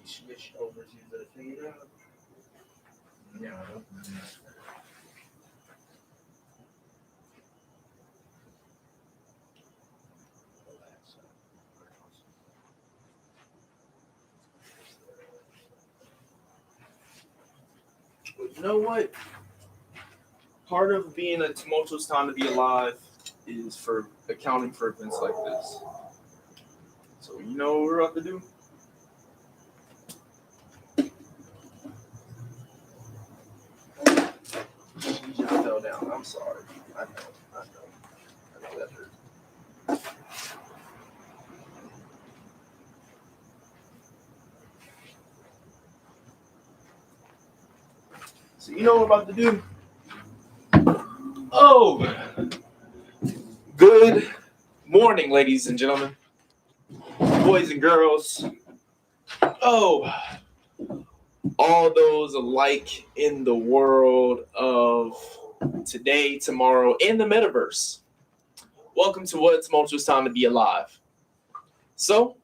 Switch over to the fade out. No. You know what? Part of being a tumultuous time to be alive is for accounting for events like this. So you know what we're about to do? I fell down. I'm sorry. I know that hurt. So you know what we're about to do? Oh, good morning, ladies and gentlemen, boys and girls. Oh, all those alike in the world of today, tomorrow, and the metaverse. Welcome to What Tumultuous Time to Be Alive. So,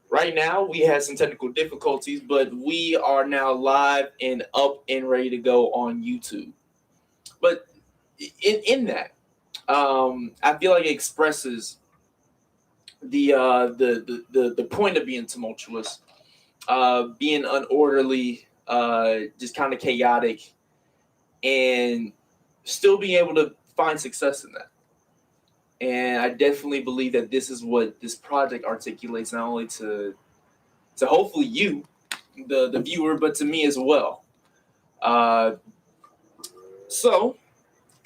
right now we had some technical difficulties, but we are now live and up and ready to go on YouTube. But in that, I feel like it expresses the point of being tumultuous, being unorderly, just kind of chaotic, and still being able to find success in that. And I definitely believe that this is what this project articulates, not only to hopefully you, the viewer, but to me as well. So,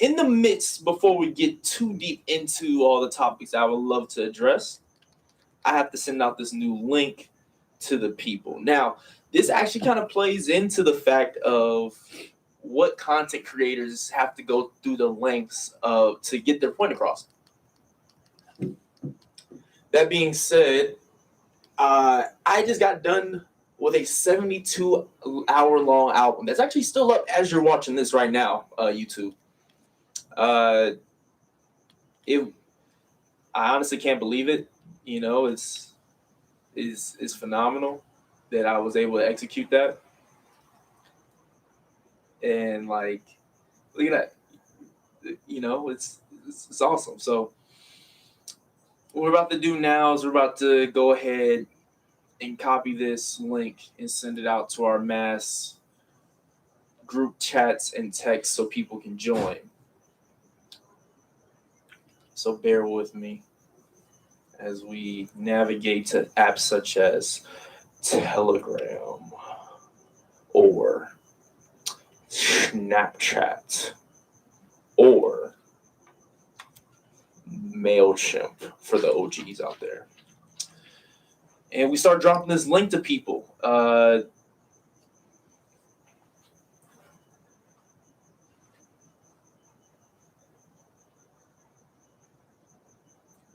in the midst, before we get too deep into all the topics I would love to address, I have to send out this new link to the people. Now, this actually kind of plays into the fact of what content creators have to go through the lengths of to get their point across. That being said, I just got done with a 72-hour-long album that's actually still up as you're watching this right now, YouTube. I honestly can't believe it. You know, it's phenomenal that I was able to execute that. And like, look at that. You know, it's awesome. So what we're about to do now is we're about to go ahead and copy this link and send it out to our mass group chats and texts so people can join. So bear with me as we navigate to apps such as Telegram or Snapchat or MailChimp for the OGs out there. And we start dropping this link to people.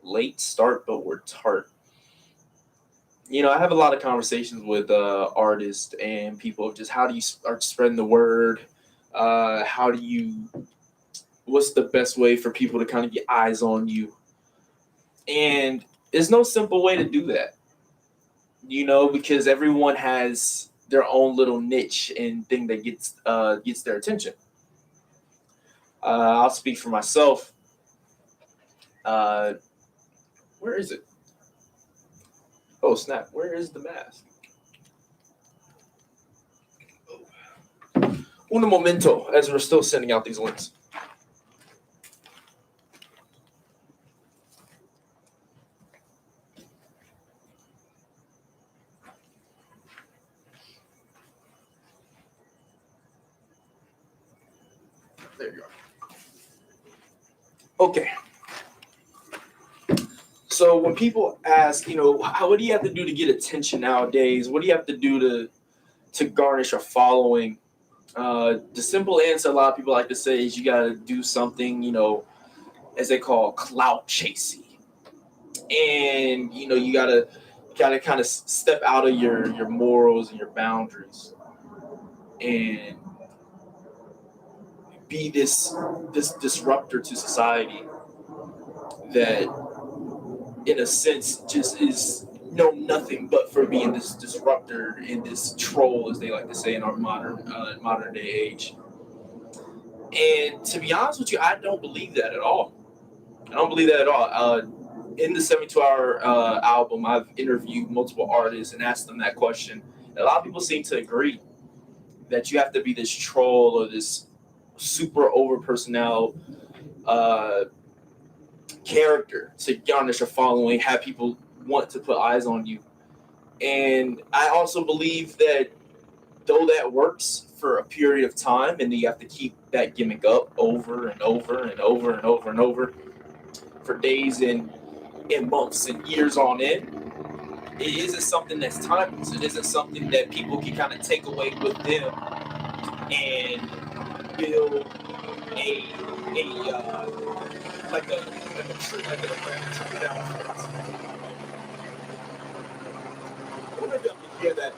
Late start, but we're tart. You know, I have a lot of conversations with artists and people of just how do you start spreading the word? What's the best way for people to kind of get eyes on you? And there's no simple way to do that, you know, because everyone has their own little niche and thing that gets their attention. I'll speak for myself. Where is it? Oh, snap. Where is the mask? Un momento, as we're still sending out these links. There you go. Okay. So when people ask, you know, what do you have to do to get attention nowadays? What do you have to do to garnish a following? The simple answer a lot of people like to say is you got to do something, you know, as they call clout chasing. And you gotta kind of step out of your morals and your boundaries and be this disruptor to society that in a sense just is know nothing but for being this disruptor and this troll, as they like to say in our modern day age. And to be honest with you, I don't believe that at all. I don't believe that at all. In the 72-hour album, I've interviewed multiple artists and asked them that question. And a lot of people seem to agree that you have to be this troll or this super over personnel character to garnish a following, have people want to put eyes on you. And I also believe that though that works for a period of time, and then you have to keep that gimmick up over and over and over and over and over for days and months and years on end, it isn't something that's timeless. It isn't something that people can kind of take away with them and build a trickle down effect. I wonder if you can hear that.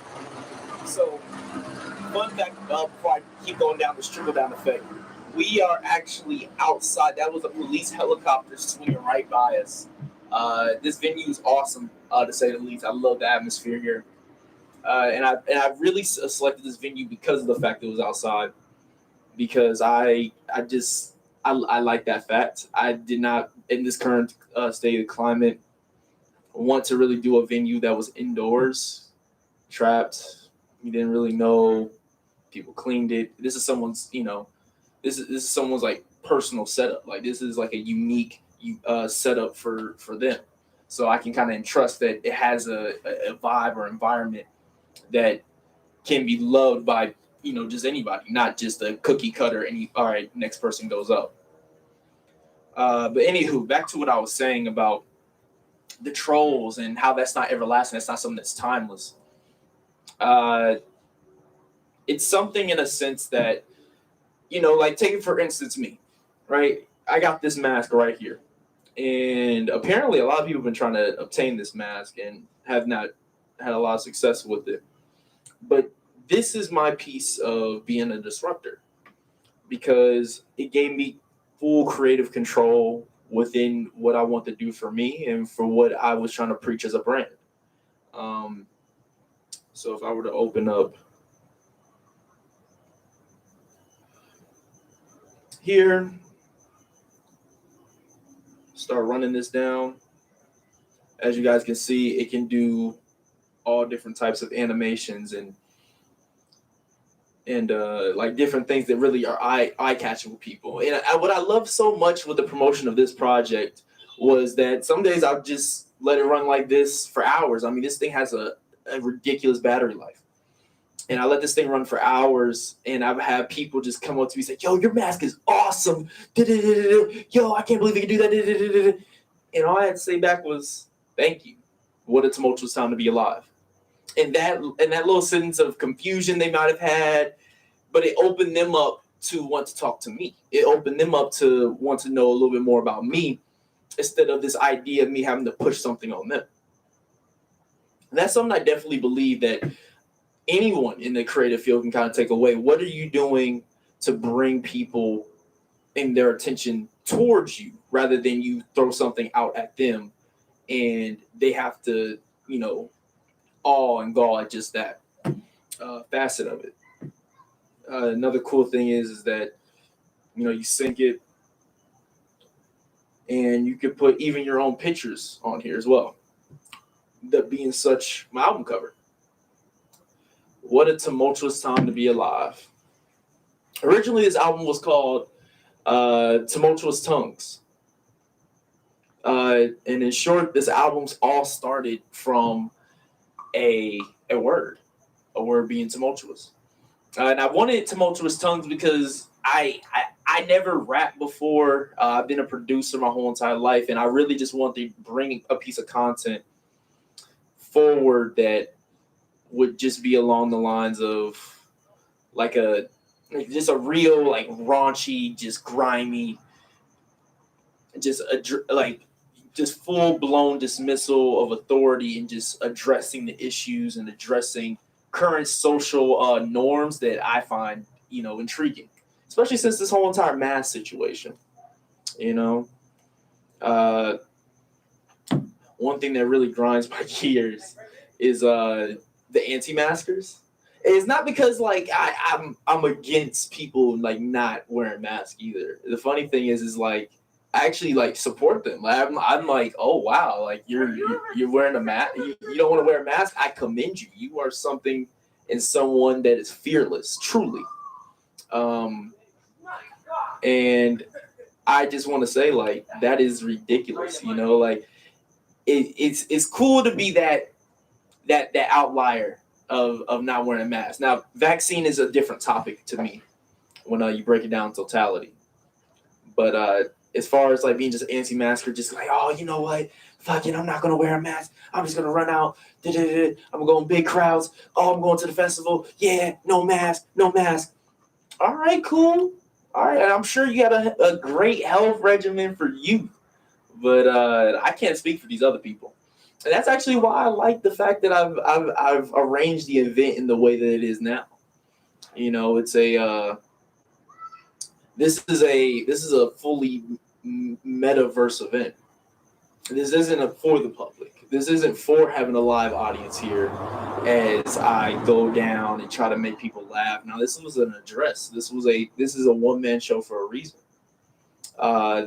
So, fun fact, before I keep going down this trickle down effect, we are actually outside. That was a police helicopter swinging right by us. This venue is awesome, to say the least. I love the atmosphere here, and I really selected this venue because of the fact it was outside. Because I like that fact. I did not, in this current state of climate, want to really do a venue that was indoors, trapped. You didn't really know. People cleaned it. This is someone's, this is someone's like personal setup. Like this is like a unique setup for them. So I can kind of entrust that it has a vibe or environment that can be loved by just anybody, not just a cookie cutter. All right, next person goes up. But anywho, back to what I was saying about the trolls and how that's not everlasting. That's not something that's timeless. It's something in a sense that, like take it for instance me, right? I got this mask right here. And apparently a lot of people have been trying to obtain this mask and have not had a lot of success with it. But this is my piece of being a disruptor because it gave me full creative control within what I want to do for me and for what I was trying to preach as a brand. So if I were to open up here, start running this down, as you guys can see, it can do all different types of animations and like different things that really are eye-catching with people. And what I love so much with the promotion of this project was that some days I'll just let it run like this for hours. I mean, this thing has a ridiculous battery life. And I let this thing run for hours, and I've had people just come up to me and say, yo, your mask is awesome. Yo, I can't believe you can do that. And all I had to say back was, thank you. What a tumultuous time to be alive. And that little sentence of confusion they might have had, but it opened them up to want to talk to me. It opened them up to want to know a little bit more about me instead of this idea of me having to push something on them. And that's something I definitely believe that anyone in the creative field can kind of take away. What are you doing to bring people and their attention towards you rather than you throw something out at them and they have to, awe and gall at just that facet of it. Another cool thing is that, you sync it and you could put even your own pictures on here as well. That being such, my album cover. What a tumultuous time to be alive. Originally, this album was called Tumultuous Tongues. And in short, this album's all started from a word being tumultuous. And I wanted Tumultuous Tongues because I never rapped before. I've been a producer my whole entire life, and I really just wanted to bring a piece of content forward that would just be along the lines of just a real like raunchy, just grimy, just just full blown dismissal of authority and just addressing the issues and addressing current social norms that I find intriguing, especially since this whole entire mask situation. You know, uh, one thing that really grinds my gears is the anti-maskers. It's not because like I'm against people like not wearing masks either. The funny thing is like I actually like support them. Like, I'm like, oh wow, like you're wearing a mask. You don't want to wear a mask. I commend you. You are something and someone that is fearless, truly. Um, and I just want to say like that is ridiculous. Like it's cool to be that outlier of not wearing a mask. Now, vaccine is a different topic to me when you break it down in totality. But as far as like being just anti-masker, just like, oh, you know what? Fuck it, I'm not gonna wear a mask. I'm just gonna run out. I'm gonna go in big crowds. Oh, I'm going to the festival. Yeah, no mask, no mask. All right, cool. All right, I'm sure you got a great health regimen for you, but I can't speak for these other people. And that's actually why I like the fact that I've arranged the event in the way that it is now. It's a this is a fully metaverse event. This isn't for the public. This isn't for having a live audience here as I go down and try to make people laugh. Now this was an address. This is a one man show for a reason.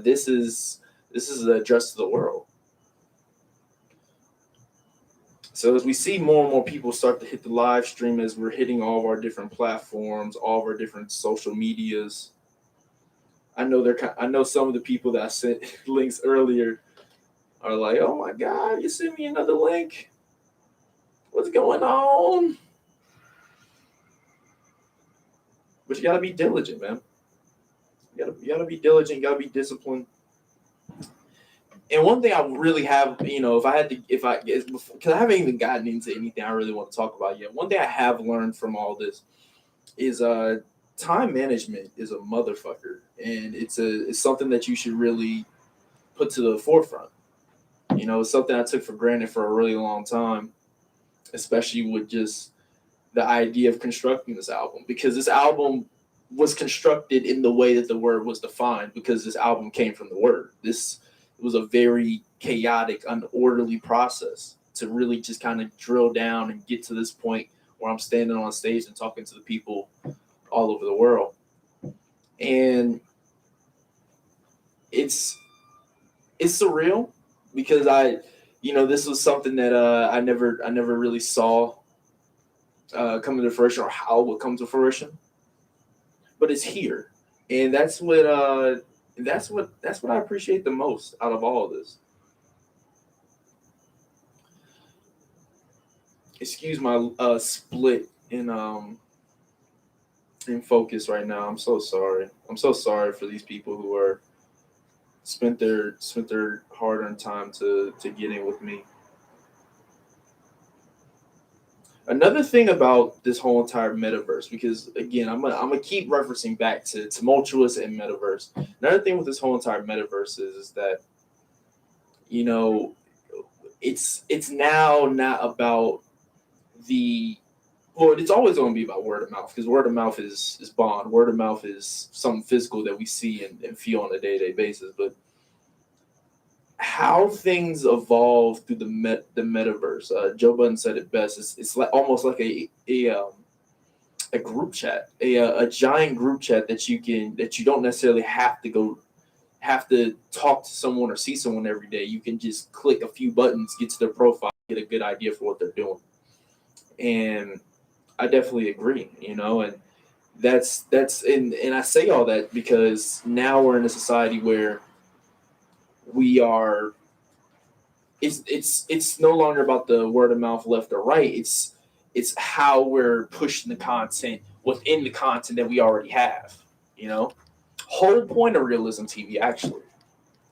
This is an address to the world. So as we see more and more people start to hit the live stream, as we're hitting all of our different platforms, all of our different social medias, I know some of the people that I sent links earlier are like, "Oh my God, you sent me another link? What's going on?" But you gotta be diligent, man. You gotta be diligent. You gotta be disciplined. And one thing I really have, because I haven't even gotten into anything I really want to talk about yet. One thing I have learned from all this is time management is a motherfucker, and it's something that you should really put to the forefront. It's something I took for granted for a really long time, especially with just the idea of constructing this album, because this album was constructed in the way that the word was defined, because this album came from the word. This was a very chaotic, unorderly process to really just kind of drill down and get to this point where I'm standing on stage and talking to the people all over the world. And it's surreal because this was something that I never really saw come to fruition, or how it would come to fruition. But it's here, and that's what I appreciate the most out of all of this. Excuse my split in focus right now. I'm so sorry. I'm so sorry for these people who are spent their hard-earned time to get in with me. Another thing about this whole entire metaverse, because again, I'm gonna keep referencing back to tumultuous and metaverse. Another thing with this whole entire metaverse is that it's now not about it's always going to be about word of mouth, because word of mouth is bond. Word of mouth is something physical that we see and feel on a day-to-day basis. But how things evolve through the metaverse. Joe Budden said it best. It's like almost like a group chat, a giant group chat that you don't necessarily have to talk to someone or see someone every day. You can just click a few buttons, get to their profile, get a good idea for what they're doing. And I definitely agree, and that's and I say all that because now we're in a society where we are. It's no longer about the word of mouth left or right. It's how we're pushing the content within the content that we already have. Whole point of Realism TV, actually,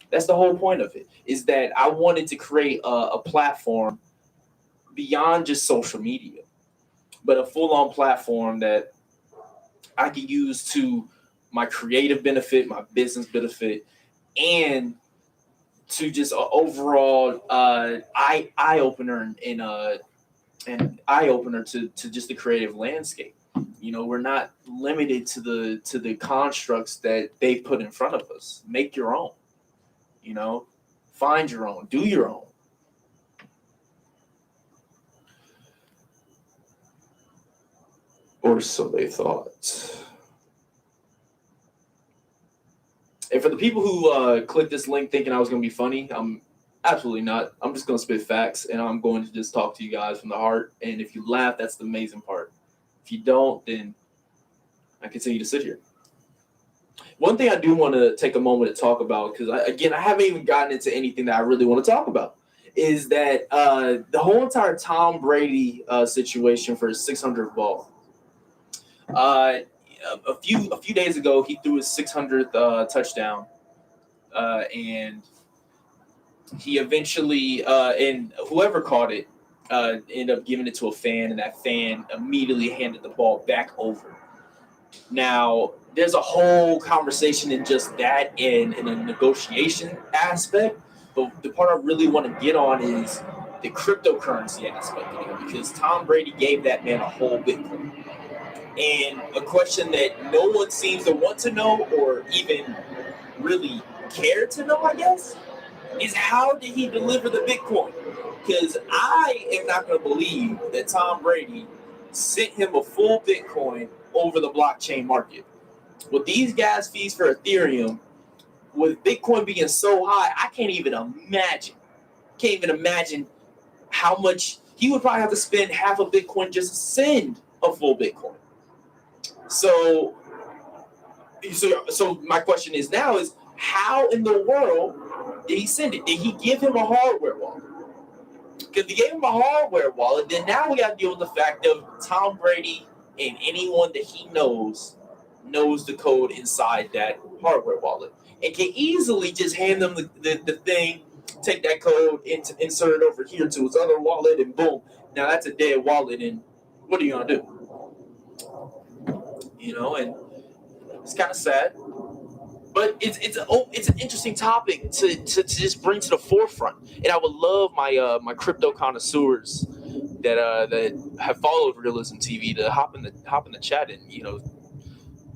that's the whole point of it, is that I wanted to create a platform beyond just social media, but a full-on platform that I could use to my creative benefit, my business benefit, and to just an overall eye opener and eye opener to just the creative landscape. We're not limited to the constructs that they put in front of us. Make your own. Find your own. Do your own. Or so they thought. And for the people who clicked this link thinking I was going to be funny, I'm absolutely not. I'm just going to spit facts, and I'm going to just talk to you guys from the heart. And if you laugh, that's the amazing part. If you don't, then I continue to sit here. One thing I do want to take a moment to talk about, because I haven't even gotten into anything that I really want to talk about, is that the whole entire Tom Brady situation for his 600th ball. A few days ago, he threw his 600th touchdown, and he eventually and whoever caught it ended up giving it to a fan, and that fan immediately handed the ball back over. Now, there's a whole conversation in just that in a negotiation aspect, but the part I really want to get on is the cryptocurrency aspect of it, because Tom Brady gave that man a whole Bitcoin. And a question that no one seems to want to know or even really care to know, I guess, is how did he deliver the Bitcoin? Because I am not going to believe that Tom Brady sent him a full Bitcoin over the blockchain market. With these gas fees for Ethereum, with Bitcoin being so high, I can't even imagine how much he would probably have to spend half a Bitcoin just to send a full Bitcoin. So my question is now is how in the world did he send it? Did he give him a hardware wallet? Because if he gave him a hardware wallet, then now we got to deal with the fact of Tom Brady and anyone that he knows the code inside that hardware wallet and can easily just hand them the thing, take that code, insert it over here to his other wallet, and boom. Now that's a dead wallet, and what are you going to do? And it's kind of sad. But it's an interesting topic to just bring to the forefront, and I would love my crypto connoisseurs that have followed Realism TV to hop in the chat and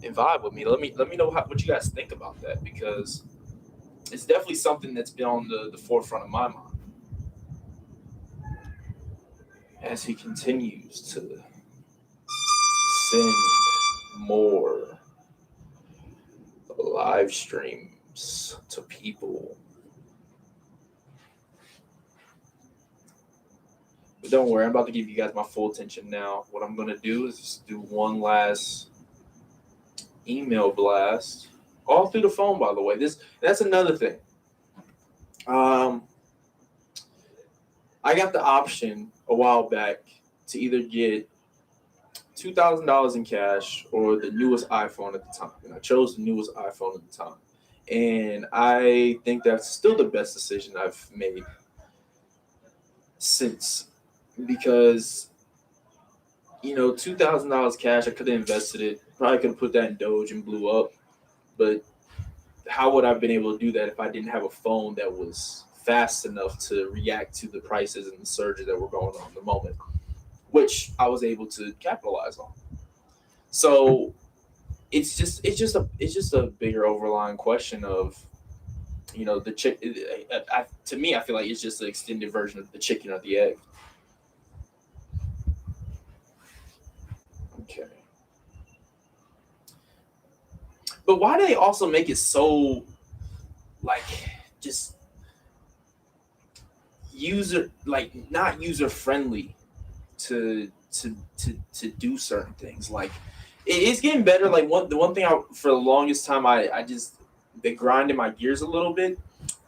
and vibe with me. Let me know what you guys think about that, because it's definitely something that's been on the forefront of my mind as he continues to send more live streams to people. But don't worry, I'm about to give you guys my full attention now. What I'm going to do is just do one last email blast, all through the phone, by the way. That's another thing. I got the option a while back to either get $2,000 in cash or the newest iPhone at the time, and I chose the newest iPhone at the time. And I think that's still the best decision I've made since, because $2,000 cash, I could have invested it. Probably could have put that in Doge and blew up. But how would I have been able to do that if I didn't have a phone that was fast enough to react to the prices and the surges that were going on in the moment, which I was able to capitalize on. So it's just a bigger overlying question of the chick. To me, I feel like it's just an extended version of the chicken or the egg. Okay. But why do they also make it so just not user friendly to do certain things? Like, it's getting better. Like the one thing for the longest time I just that grinded my gears a little bit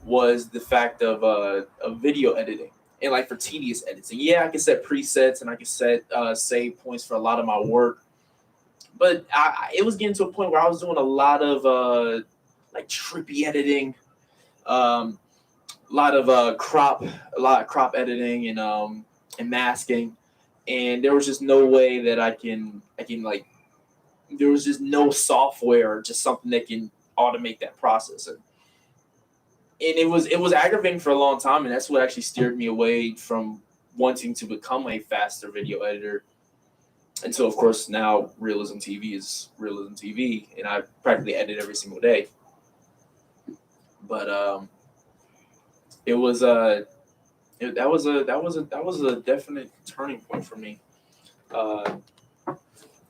was the fact of video editing and like for tedious editing. Yeah, I can set presets and I can set save points for a lot of my work. But it was getting to a point where I was doing a lot of trippy editing, a lot of crop editing and masking, and there was just no way that I can there was just no software or just something that can automate that process. And it was aggravating for a long time, and that's what actually steered me away from wanting to become a faster video editor. And so, of course, now Realism TV is Realism TV, and I practically edit every single day. But it was that was a definite turning point for me uh,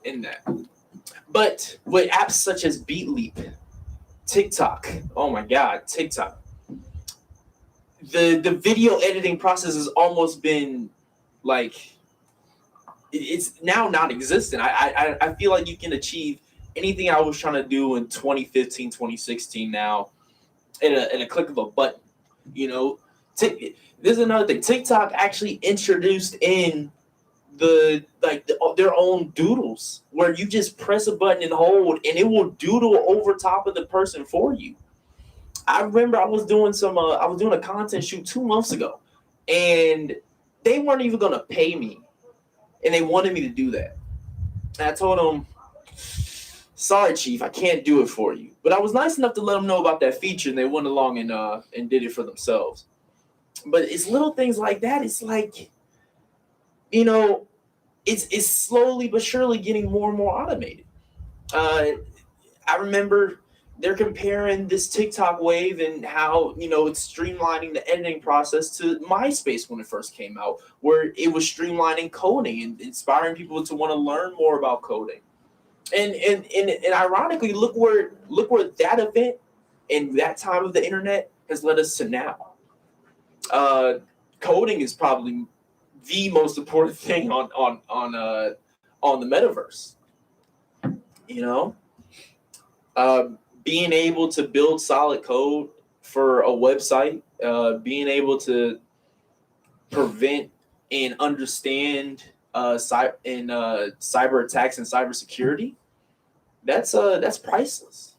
in that. But with apps such as Beatleap, TikTok, oh my God, TikTok, the video editing process has almost been like it's now non-existent. I feel like you can achieve anything I was trying to do in 2015, 2016 now in a click of a button. You know, there's another thing. TikTok actually introduced in their own doodles where you just press a button and hold and it will doodle over top of the person for you. I remember I was doing a content shoot 2 months ago, and they weren't even gonna pay me, and they wanted me to do that. And I told them, "Sorry, Chief, I can't do it for you." But I was nice enough to let them know about that feature, and they went along and did it for themselves. But it's little things like that. It's like, you know, it's slowly but surely getting more and more automated. I remember they're comparing this TikTok wave and how it's streamlining the editing process to MySpace when it first came out, where it was streamlining coding and inspiring people to want to learn more about coding. And ironically, look where that event and that time of the internet has led us to now. Uh, Coding is probably the most important thing on the metaverse. You know, uh, being able to build solid code for a website, being able to prevent and understand cyber attacks and cybersecurity, that's priceless.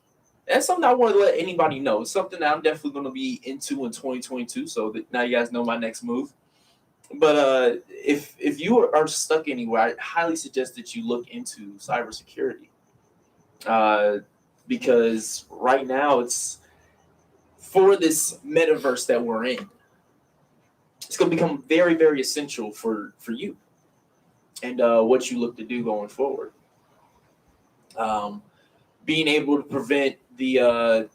That's something I want to let anybody know. It's something that I'm definitely going to be into in 2022. So that now you guys know my next move. But if you are stuck anywhere, I highly suggest that you look into cybersecurity, uh, because right now it's for this metaverse that we're in. It's going to become very, very essential for you and what you look to do going forward. Um, being able to prevent metaverse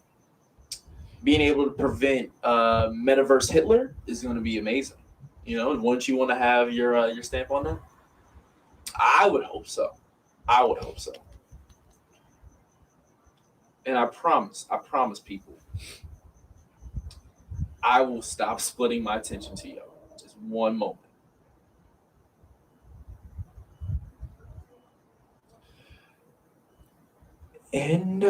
Hitler is going to be amazing. Once you want to have your stamp on that, I would hope so. I would hope so. And I promise people, I will stop splitting my attention to you. Just one moment. And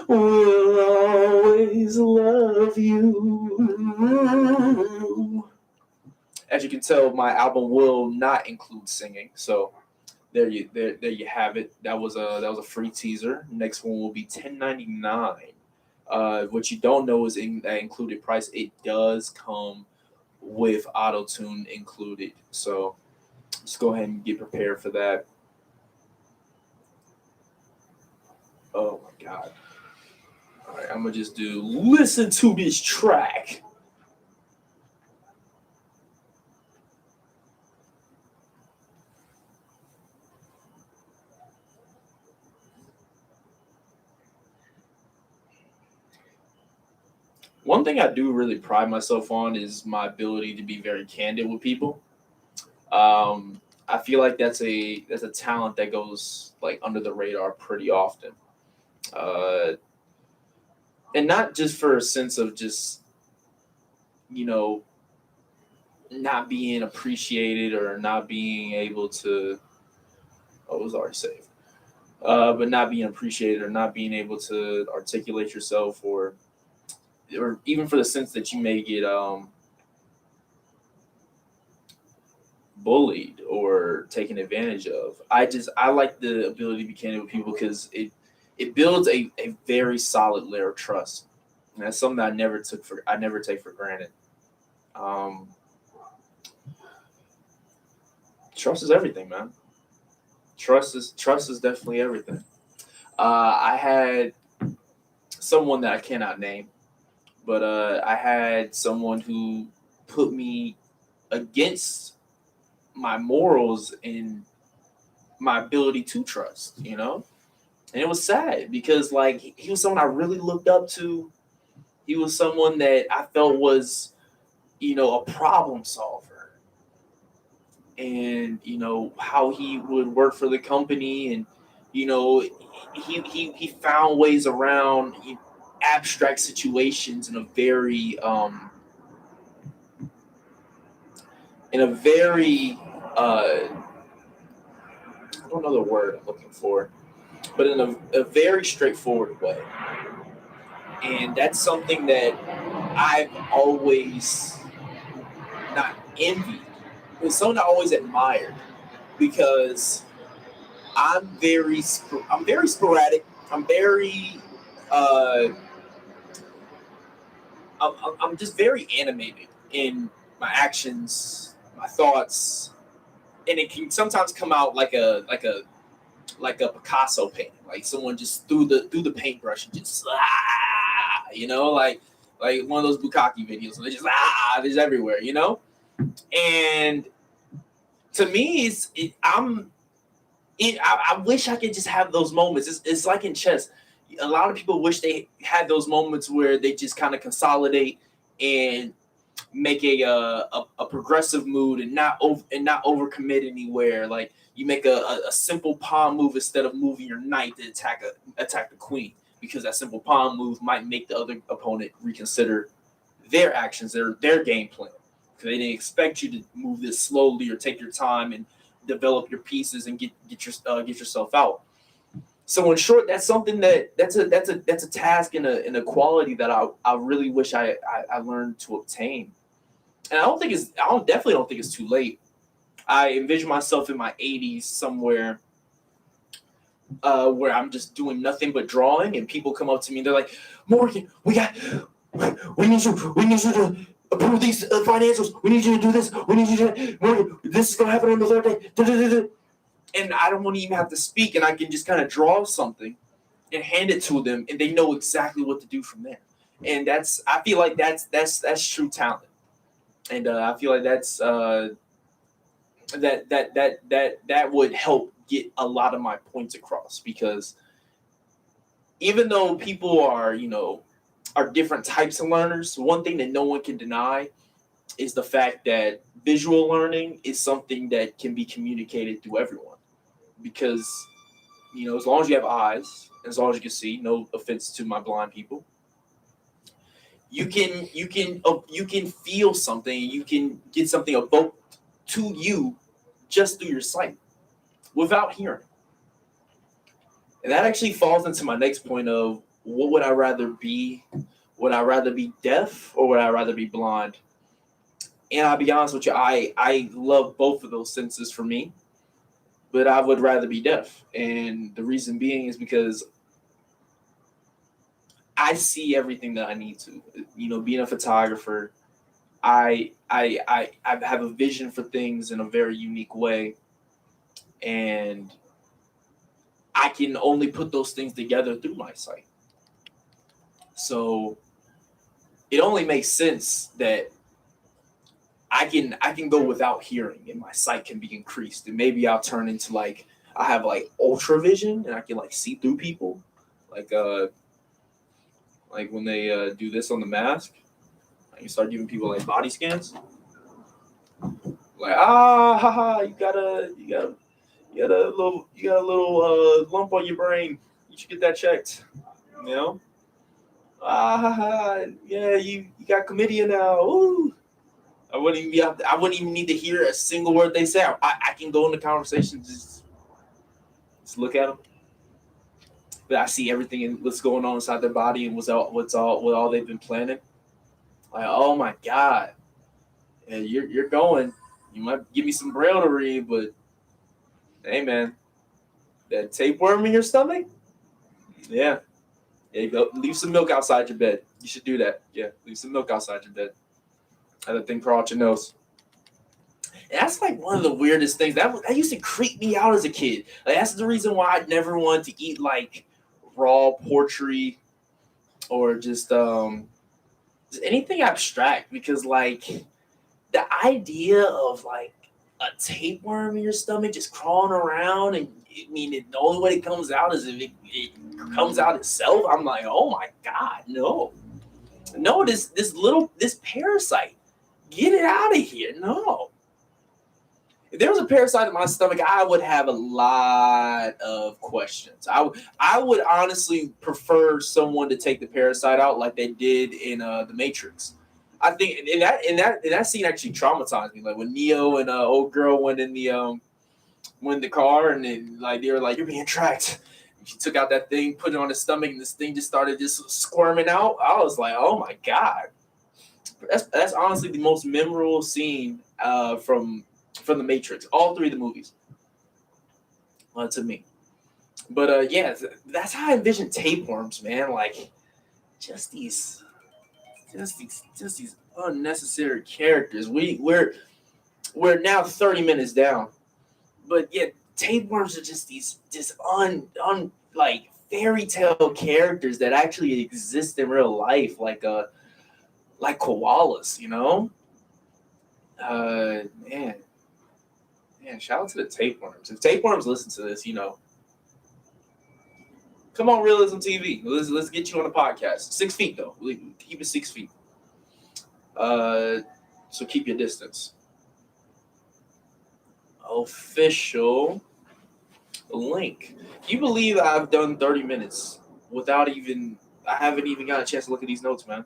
will always love you. As you can tell, my album will not include singing, so there you have it. That was a free teaser. Next one will be 10.99. What you don't know is in that included price, it does come with auto tune included. So just go ahead and get prepared for that. Oh my God! All right, I'm gonna just do listen to this track. One thing I do really pride myself on is my ability to be very candid with people. I feel like that's a talent that goes like under the radar pretty often, uh, and not just for a sense of just you know not being appreciated or not being able to. Oh, it was already saved. But not being appreciated or not being able to articulate yourself, or even for the sense that you may get bullied or taken advantage of. I like the ability to be candid with people because it builds a very solid layer of trust. And that's something I never take for granted. Um, Trust is everything, man. Trust is definitely everything. I had someone that I cannot name, but I had someone who put me against my morals and my ability to trust, And it was sad because like he was someone I really looked up to. He was someone that I felt was, a problem solver. And, how he would work for the company and, he found ways around abstract situations in a very I don't know the word I'm looking for, but in a very straightforward way. And that's something that I've always not envied. It's something I always admired because I'm very sporadic. I'm very uh, I'm just very animated in my actions, my thoughts, and it can sometimes come out like a Picasso painting, like someone just threw the paintbrush and just like one of those bukkake videos, and they just everywhere, And to me, I wish I could just have those moments. It's like in chess. A lot of people wish they had those moments where they just kind of consolidate and make a progressive move and not overcommit anywhere. Like you make a simple pawn move instead of moving your knight to attack the queen, because that simple pawn move might make the other opponent reconsider their actions, their game plan, because they didn't expect you to move this slowly or take your time and develop your pieces and get yourself out. So in short, that's something that's a task and a quality that I really wish I learned to obtain. And I definitely don't think it's too late. I envision myself in my 80s somewhere, where I'm just doing nothing but drawing, and people come up to me and they're like, "Morgan, we need you to approve these financials. We need you to do this. We need you to Morgan. This is gonna happen on the third day." Da-da-da-da. And I don't want to even have to speak, and I can just kind of draw something and hand it to them, and they know exactly what to do from there. And I feel like that's true talent, and I feel like that would help get a lot of my points across, because even though people are different types of learners, one thing that no one can deny is the fact that visual learning is something that can be communicated through everyone, because as long as you have eyes, as long as you can see, no offense to my blind people, you can feel something, you can get something evoked to you just through your sight without hearing. And that actually falls into my next point of what would I rather be? Would I rather be deaf or would I rather be blind? And I'll be honest with you, I love both of those senses for me, but I would rather be deaf. And the reason being is because I see everything that I need to. Being a photographer, I have a vision for things in a very unique way, and I can only put those things together through my sight. So it only makes sense that I can go without hearing and my sight can be increased, and maybe I'll turn into like I have like ultra vision and I can like see through people, like like when they do this on the mask, you start giving people like body scans, like haha, you got a little lump on your brain, you should get that checked, you know yeah, you got chlamydia now. Ooh. I wouldn't even need to hear a single word they say. I can go into conversation, just look at them, but I see everything and what's going on inside their body and what all they've been planning. Like, oh my god, yeah, you're going. You might give me some braille to read, but hey man, that tapeworm in your stomach, yeah, you go. Leave some milk outside your bed. You should do that. Yeah, leave some milk outside your bed. Have that thing crawl out your nose. And that's like one of the weirdest things that used to creep me out as a kid. Like that's the reason why I never wanted to eat like raw poetry or just anything abstract, because like the idea of like a tapeworm in your stomach just crawling around, and the only way it comes out is if it comes out itself. I'm like, oh my god, no, this parasite, get it out of here, no. If there was a parasite in my stomach, I would have a lot of questions. I would honestly prefer someone to take the parasite out like they did in The Matrix. I think in that scene actually traumatized me. Like when Neo and old girl went in the car, and then like they were like, "You're being tracked." And she took out that thing, put it on his stomach, and this thing just started just squirming out. I was like, "Oh my god!" That's honestly the most memorable scene from The Matrix. All three of the movies, to me. But yeah, that's how I envision tapeworms, man. Like just these unnecessary characters. We're now 30 minutes down, but yeah, tapeworms are just these like fairy tale characters that actually exist in real life, like koalas, you know. Man, shout out to the tapeworms. If tapeworms listen to this, come on, Realism TV. Let's get you on the podcast. 6 feet though. Keep it 6 feet. So keep your distance. Official link. Can you believe I've done 30 minutes without I haven't even got a chance to look at these notes, man.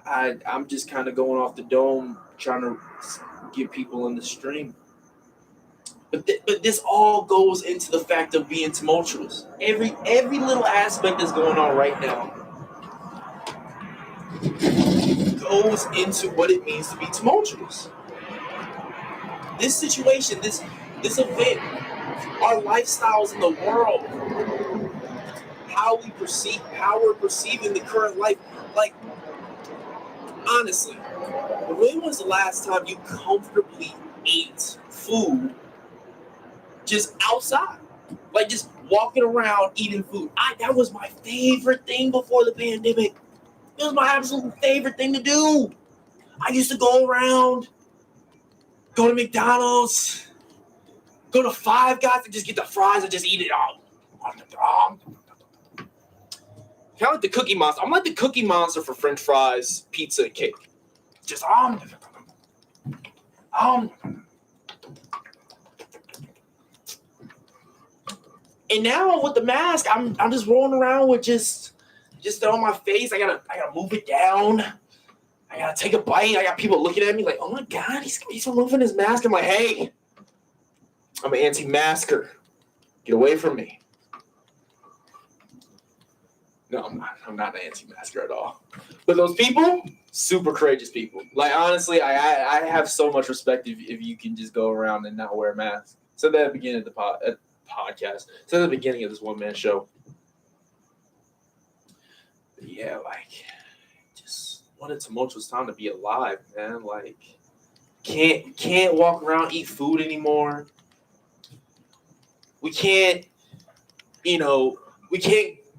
I'm just kind of going off the dome, trying to get people in the stream. But this all goes into the fact of being tumultuous. Every little aspect that's going on right now goes into what it means to be tumultuous. This situation, this event, our lifestyles in the world, how we're perceiving the current life. Like, honestly, when was the last time you comfortably ate food just outside? Like, just walking around eating food. That was my favorite thing before the pandemic. It was my absolute favorite thing to do. I used to go around, go to McDonald's, go to Five Guys and just get the fries and just eat it all. Kind of like the Cookie Monster. I'm like the Cookie Monster for French fries, pizza, and cake. Just And now with the mask, I'm just rolling around with just on my face. I gotta move it down. I gotta take a bite. I got people looking at me like, oh my god, he's removing his mask. I'm like, hey, I'm an anti-masker. Get away from me. No, I'm not an anti-masker at all. But those people, super courageous people. Like, honestly, I have so much respect if you can just go around and not wear a mask. Said that at the beginning of the podcast. Said at the beginning of this one-man show. But yeah, like, just what a tumultuous time to be alive, man. Like, can't walk around, eat food anymore. We can't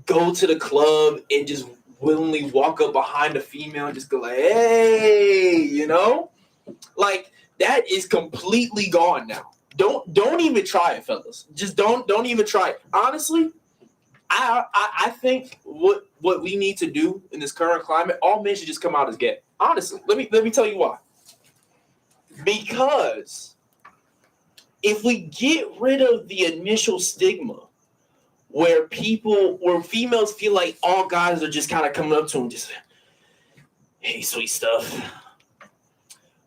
go to the club and just willingly walk up behind a female and just go like, hey, like that is completely gone now. Don't even try it, fellas. Just don't even try it. Honestly, I think what we need to do in this current climate, all men should just come out as gay. Honestly, let me tell you why. Because if we get rid of the initial stigma where females feel like all guys are just kind of coming up to them, just, hey, sweet stuff.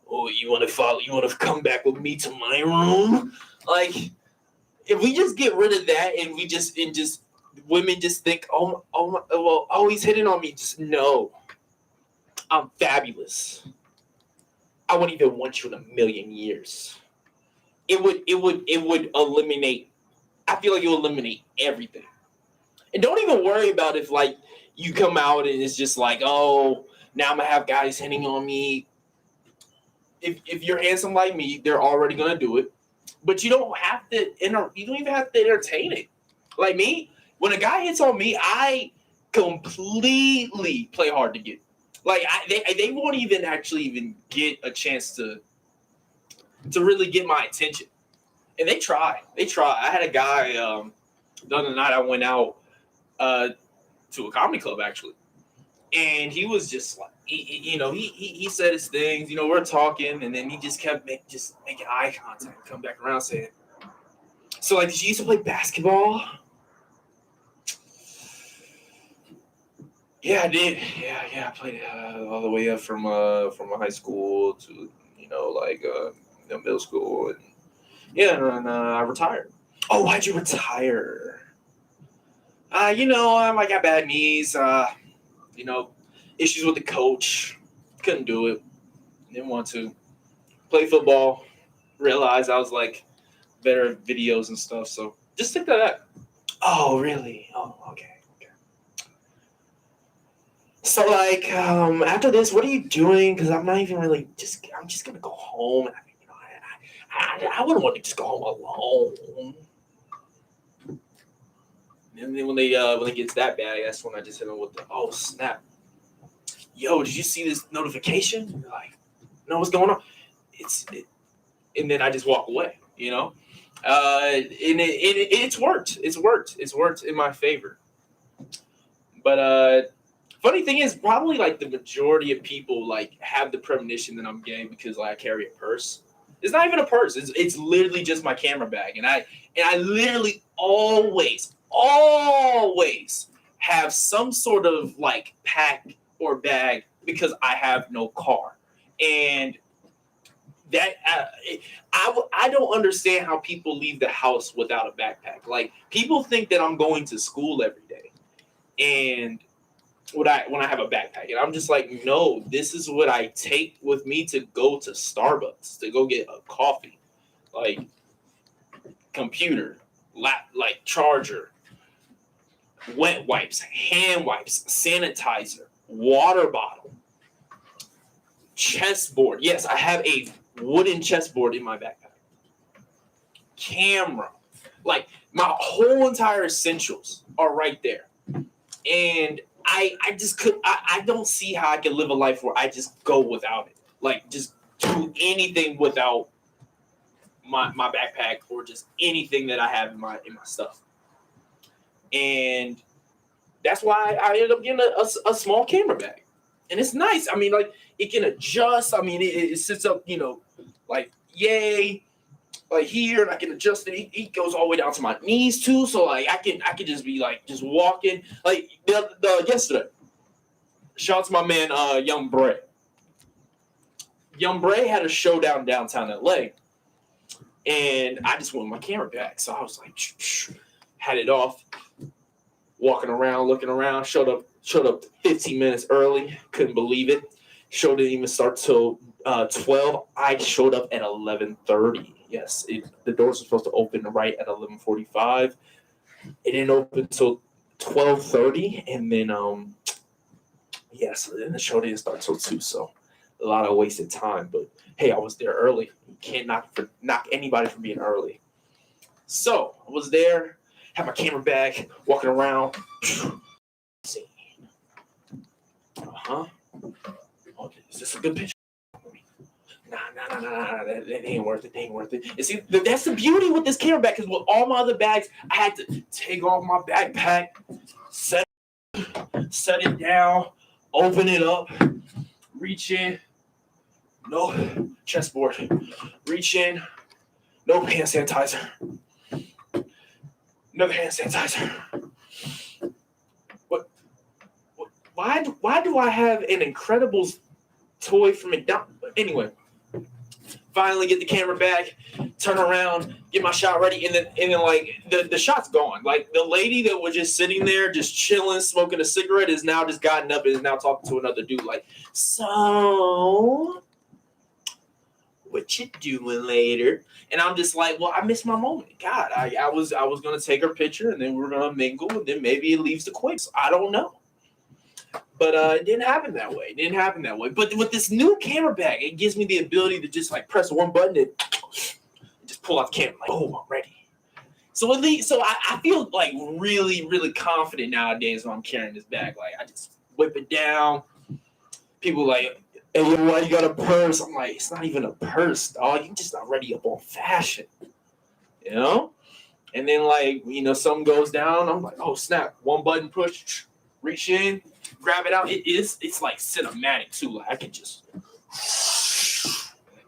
Oh, you want to come back with me to my room? Like, if we just get rid of that and women just think, oh, he's hitting on me. Just no, I'm fabulous. I wouldn't even want you in a million years. It would eliminate. I feel like it would eliminate everything. And don't even worry about if like you come out and it's just like, oh, now I'm gonna have guys hitting on me. If you're handsome like me, they're already gonna do it. But you don't even have to entertain it. Like me, When a guy hits on me, I completely play hard to get. Like they won't even actually even get a chance to really get my attention. And they try. They try. I had a guy the other night. I went out to a comedy club actually, and he was just like, he said his things. We're talking, and then he just kept making eye contact, come back around saying, "So, like, did you used to play basketball?" Yeah, I did. Yeah, I played all the way up from high school to middle school, and and I retired. Oh, why'd you retire? I got bad knees. Issues with the coach. Couldn't do it. Didn't want to play football. Realized I was like better at videos and stuff. So just stick to that. Oh, really? Oh, okay. So like after this, what are you doing? Because I'm not even really I'm just gonna go home. And I wouldn't want to just go home alone. And then when it gets that bad, that's when I just hit them with the snap. Yo, did you see this notification? You're like, no, what's going on? And then I just walk away. And it's worked. It's worked in my favor. But funny thing is, probably like the majority of people like have the premonition that I'm gay because like I carry a purse. It's not even a purse. It's literally just my camera bag, and I literally always have some sort of like pack or bag because I have no car, and that I don't understand how people leave the house without a backpack. Like people think that I'm going to school every day, and when I have a backpack, and I'm just like, no, this is what I take with me to go to Starbucks to go get a coffee, like computer, like charger, wet wipes, hand wipes, sanitizer, water bottle, chessboard. Yes, I have a wooden chessboard in my backpack. Camera, like my whole entire essentials are right there, and I just could. I don't see how I can live a life where I just go without it. Like just do anything without my backpack or just anything that I have in my stuff. And that's why I ended up getting a small camera bag, and it's nice. I mean, like it can adjust. I mean, it sits up, like yay, like here, and I can adjust it. It goes all the way down to my knees too. So like I can just be like just walking. Like the yesterday, shout out to my man Young Bray. Young Bray had a showdown downtown LA, and I just went with my camera bag. So I was like, had it off, walking around, looking around. Showed up 15 minutes early. Couldn't believe it. Show didn't even start till 12. I showed up at 11:30. Yes, the doors were supposed to open right at 11:45. It didn't open until 12:30, and then then the show didn't start till 2. So a lot of wasted time. But hey, I was there early. You can't knock anybody from being early. So I was there, had my camera bag, walking around. Okay, is this a good picture? Nah. That ain't worth it. You see, that's the beauty with this camera bag, because with all my other bags, I had to take off my backpack, set it down, open it up, reach in, no chessboard, reach in, no hand sanitizer, another hand sanitizer. Why do I have an Incredibles toy from McDonald's? Anyway, finally get the camera back, turn around, get my shot ready, and then like the shot's gone. Like the lady that was just sitting there, just chilling, smoking a cigarette, is now just gotten up and is now talking to another dude. Like, so what you doing later? And I'm just like, well, I missed my moment. God, I was gonna take her picture, and then we were gonna mingle, and then maybe it leaves the quiz. I don't know. But it didn't happen that way. But with this new camera bag, it gives me the ability to just like press one button and just pull out the camera. Like, oh, I'm ready. So at least, so I feel like really, really confident nowadays when I'm carrying this bag. Like I just whip it down. People like, hey, yo, why you got a purse? I'm like, it's not even a purse, dog. You just already up on fashion, you know? And then like, something goes down. I'm like, oh snap! One button push, reach in, grab it out. It's like cinematic too. Like I can just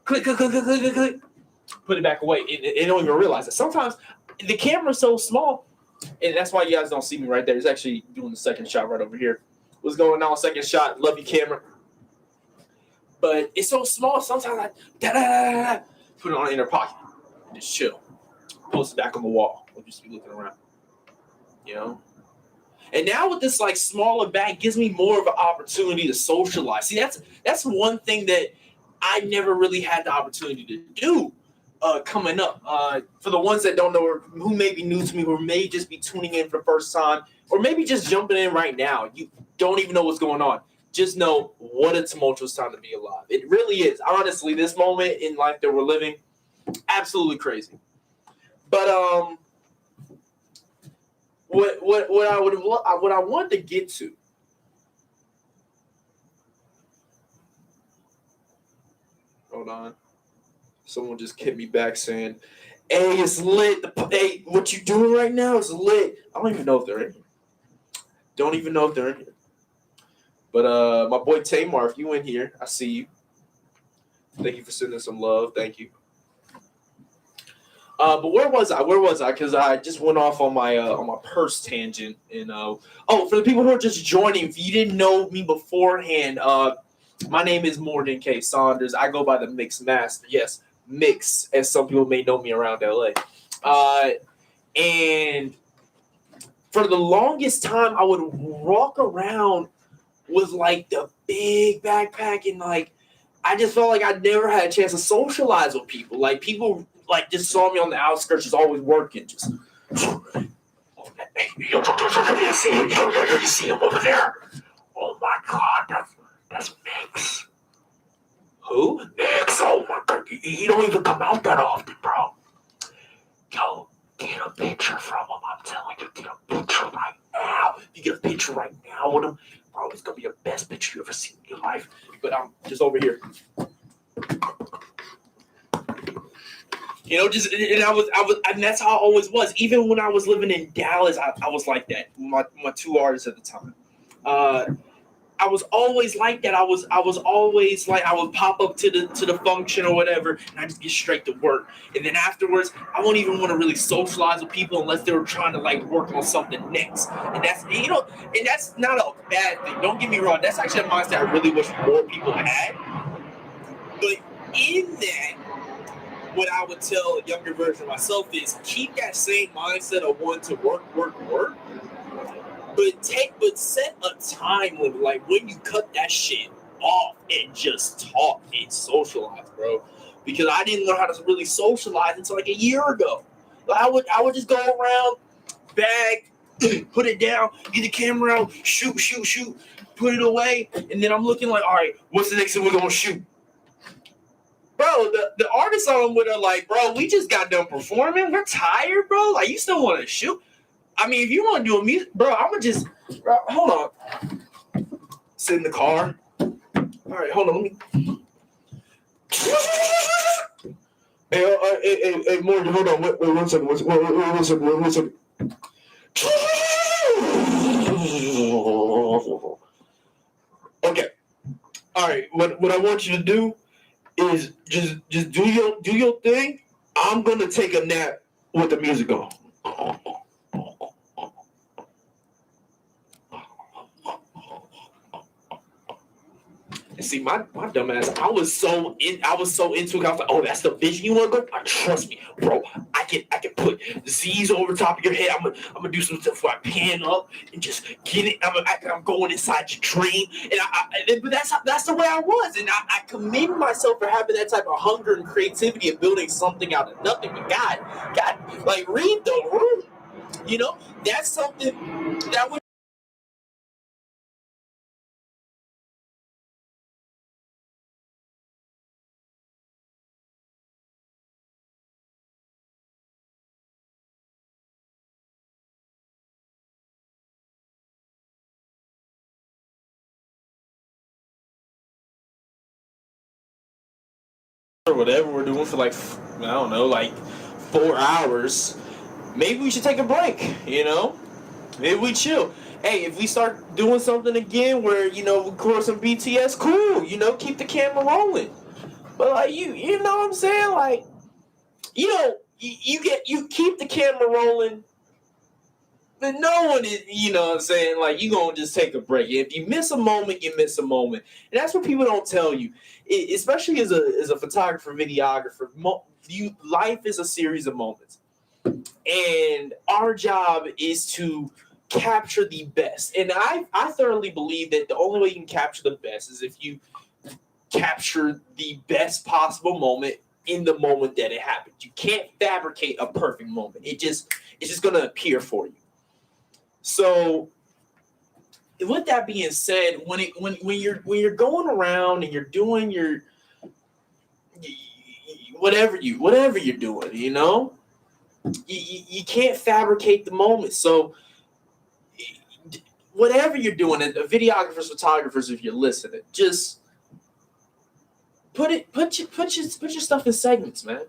click, click, click, click, click, click, put it back away. It don't even realize it. Sometimes the camera's so small, and that's why you guys don't see me right there. It's actually doing the second shot right over here. What's going on? Second shot. Love you, camera. But it's so small. Sometimes I put it on the inner pocket, just chill, post it back on the wall. We'll just be looking around, you know. And now with this like smaller bag, gives me more of an opportunity to socialize. See, that's one thing that I never really had the opportunity to do coming up. For the ones that don't know, or who may be new to me, or may just be tuning in for the first time, or maybe just jumping in right now, you don't even know what's going on. Just know what a tumultuous time to be alive. It really is. Honestly, this moment in life that we're living, absolutely crazy. But what I wanted to get to. Hold on. Someone just hit me back saying, "Hey, it's lit. Hey, what you doing right now is lit." I don't even know if they're in here. Don't even know if they're in here. But my boy Tamar, if you in here, I see you. Thank you for sending some love. Thank you. But where was I? Because I just went off on my purse tangent. And for the people who are just joining, if you didn't know me beforehand, my name is Morgan K. Saunders. I go by the Mix Master. Yes, Mix, as some people may know me around LA. And for the longest time, I would walk around with like the big backpack, and like I just felt like I never had a chance to socialize with people. Like people like just saw me on the outskirts, just always working. Just you see him over there. Oh my God, that's Mix. Who? Mix. Oh my God, he don't even come out that often, bro. Yo, get a picture from him. I'm telling you, get a picture right now. If you get a picture right now with him, bro, it's gonna be the best picture you ever seen in your life. But I'm just over here. And that's how I always was. Even when I was living in Dallas, I was like that. My two artists at the time. I was always like that. I was always like I would pop up to the function or whatever, and I just get straight to work. And then afterwards, I won't even want to really socialize with people unless they were trying to like work on something next. And that's not a bad thing. Don't get me wrong. That's actually a mindset I really wish more people had. But in that, what I would tell a younger version of myself is keep that same mindset of wanting to work. But set a time limit. Like when you cut that shit off and just talk and socialize, bro. Because I didn't learn how to really socialize until like a year ago. Like I would just go around, bag, put it down, get the camera out, shoot, put it away, and then I'm looking like, all right, what's the next thing we're gonna shoot? Bro, the artists on with are like, bro, we just got done performing. We're tired, bro. Like, you still want to shoot? I mean, if you want to do a music, bro, I'm gonna just, bro, hold on. Sit in the car. All right, hold on. Let me. Hey, Morgan, hold on. Wait, one second. One second. Okay. All right. What I want you to do is just do your thing. I'm gonna take a nap with the music on. And see, my dumb ass, I was so into it. I was like, oh, that's the vision you want to go? Trust me, bro. I can put Z's over top of your head. I'm gonna do some stuff where I pan up and just get it. I'm going inside your dream, and but that's the way I was, and I commend myself for having that type of hunger and creativity of building something out of nothing. But God, like read the room. That's something that would. or whatever we're doing for like, I don't know, like 4 hours, maybe we should take a break, you know? Maybe we chill. Hey, if we start doing something again where, you know, we record some BTS, cool, you know, keep the camera rolling. But like you know what I'm saying? Like, you know, you keep the camera rolling, but no one is, you know what I'm saying? Like, you gonna just take a break. If you miss a moment, you miss a moment. And that's what people don't tell you. Especially as a photographer, videographer, life is a series of moments. And our job is to capture the best. And I thoroughly believe that the only way you can capture the best is if you capture the best possible moment in the moment that it happened. You can't fabricate a perfect moment. It's just gonna appear for you. So with that being said, when you're going around and you're doing your whatever you're doing, you know, you can't fabricate the moment. So whatever you're doing, and videographers, photographers, if you're listening, just put your stuff in segments, man.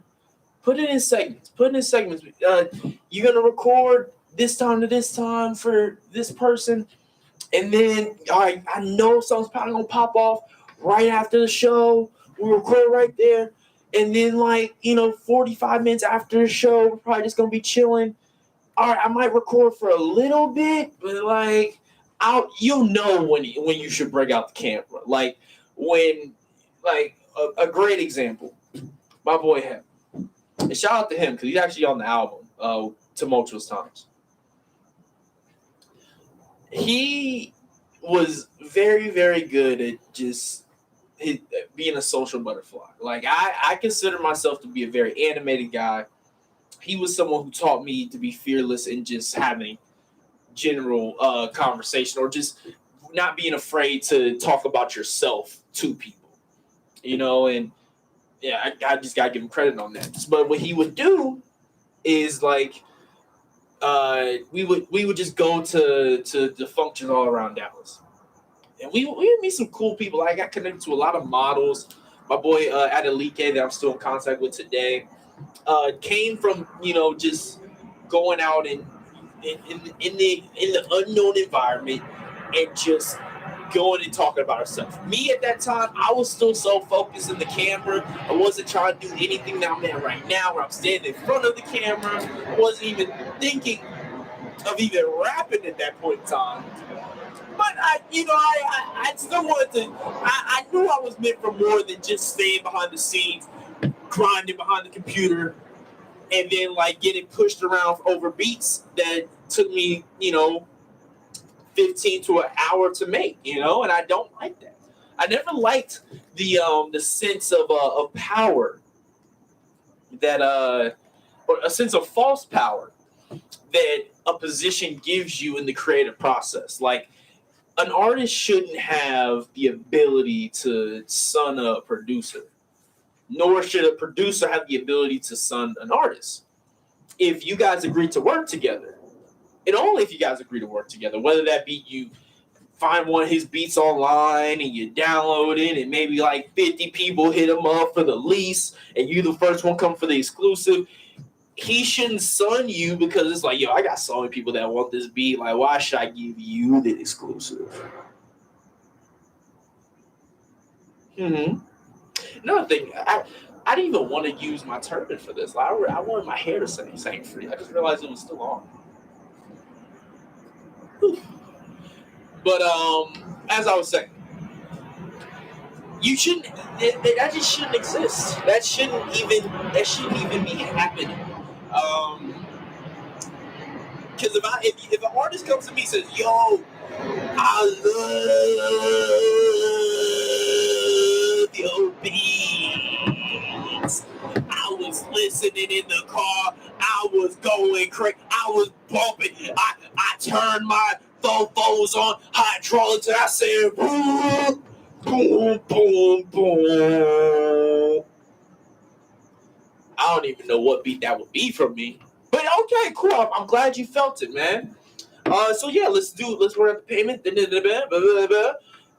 Put it in segments. You're gonna record this time to this time for this person, and then all right, I know something's probably gonna pop off right after the show. We record right there, and then 45 minutes after the show, we're probably just gonna be chilling. All right, I might record for a little bit, but you'll know when you should break out the camera. Like when, a great example, my boy Hep. And shout out to him because he's actually on the album, Tumultuous Times. He was very, very good at just being a social butterfly. Like I consider myself to be a very animated guy. He was someone who taught me to be fearless in just having general conversation or just not being afraid to talk about yourself to people, you know. And yeah, I just gotta give him credit on that. But what he would do is we would just go to the functions all around Dallas, and we would meet some cool people. I got connected to a lot of models. My boy Adelike that I'm still in contact with today came from just going out in the unknown environment and just going and talking about herself. Me at that time, I was still so focused in the camera. I wasn't trying to do anything that I'm in right now, where I'm standing in front of the camera. I wasn't even thinking of even rapping at that point in time. But I still wanted to. I knew I was meant for more than just staying behind the scenes, grinding behind the computer, and then getting pushed around over beats that took me 15 to an hour to make, and I don't like that. I never liked the sense of power that or a sense of false power that a position gives you in the creative process. Like an artist shouldn't have the ability to son a producer, nor should a producer have the ability to son an artist. If you guys agree to work together, and only if you guys agree to work together, whether that be you find one of his beats online and you download it and maybe 50 people hit him up for the lease and you the first one come for the exclusive, he shouldn't son you because it's yo, I got so many people that want this beat. Why should I give you the exclusive? Another thing, I didn't even want to use my turban for this. I wanted my hair to stay free. I just realized it was still on. But as I was saying, you shouldn't. That just shouldn't exist. That shouldn't even be happening. Because if an artist comes to me and says, "Yo, I love your beats. I was listening in the car. I was going crazy. I was bumping. I turned my fofos on hydraulics and I said, boom, boom, boom, boom." I don't even know what beat that would be from me. But okay, cool. I'm glad you felt it, man. So yeah, let's run up the payment.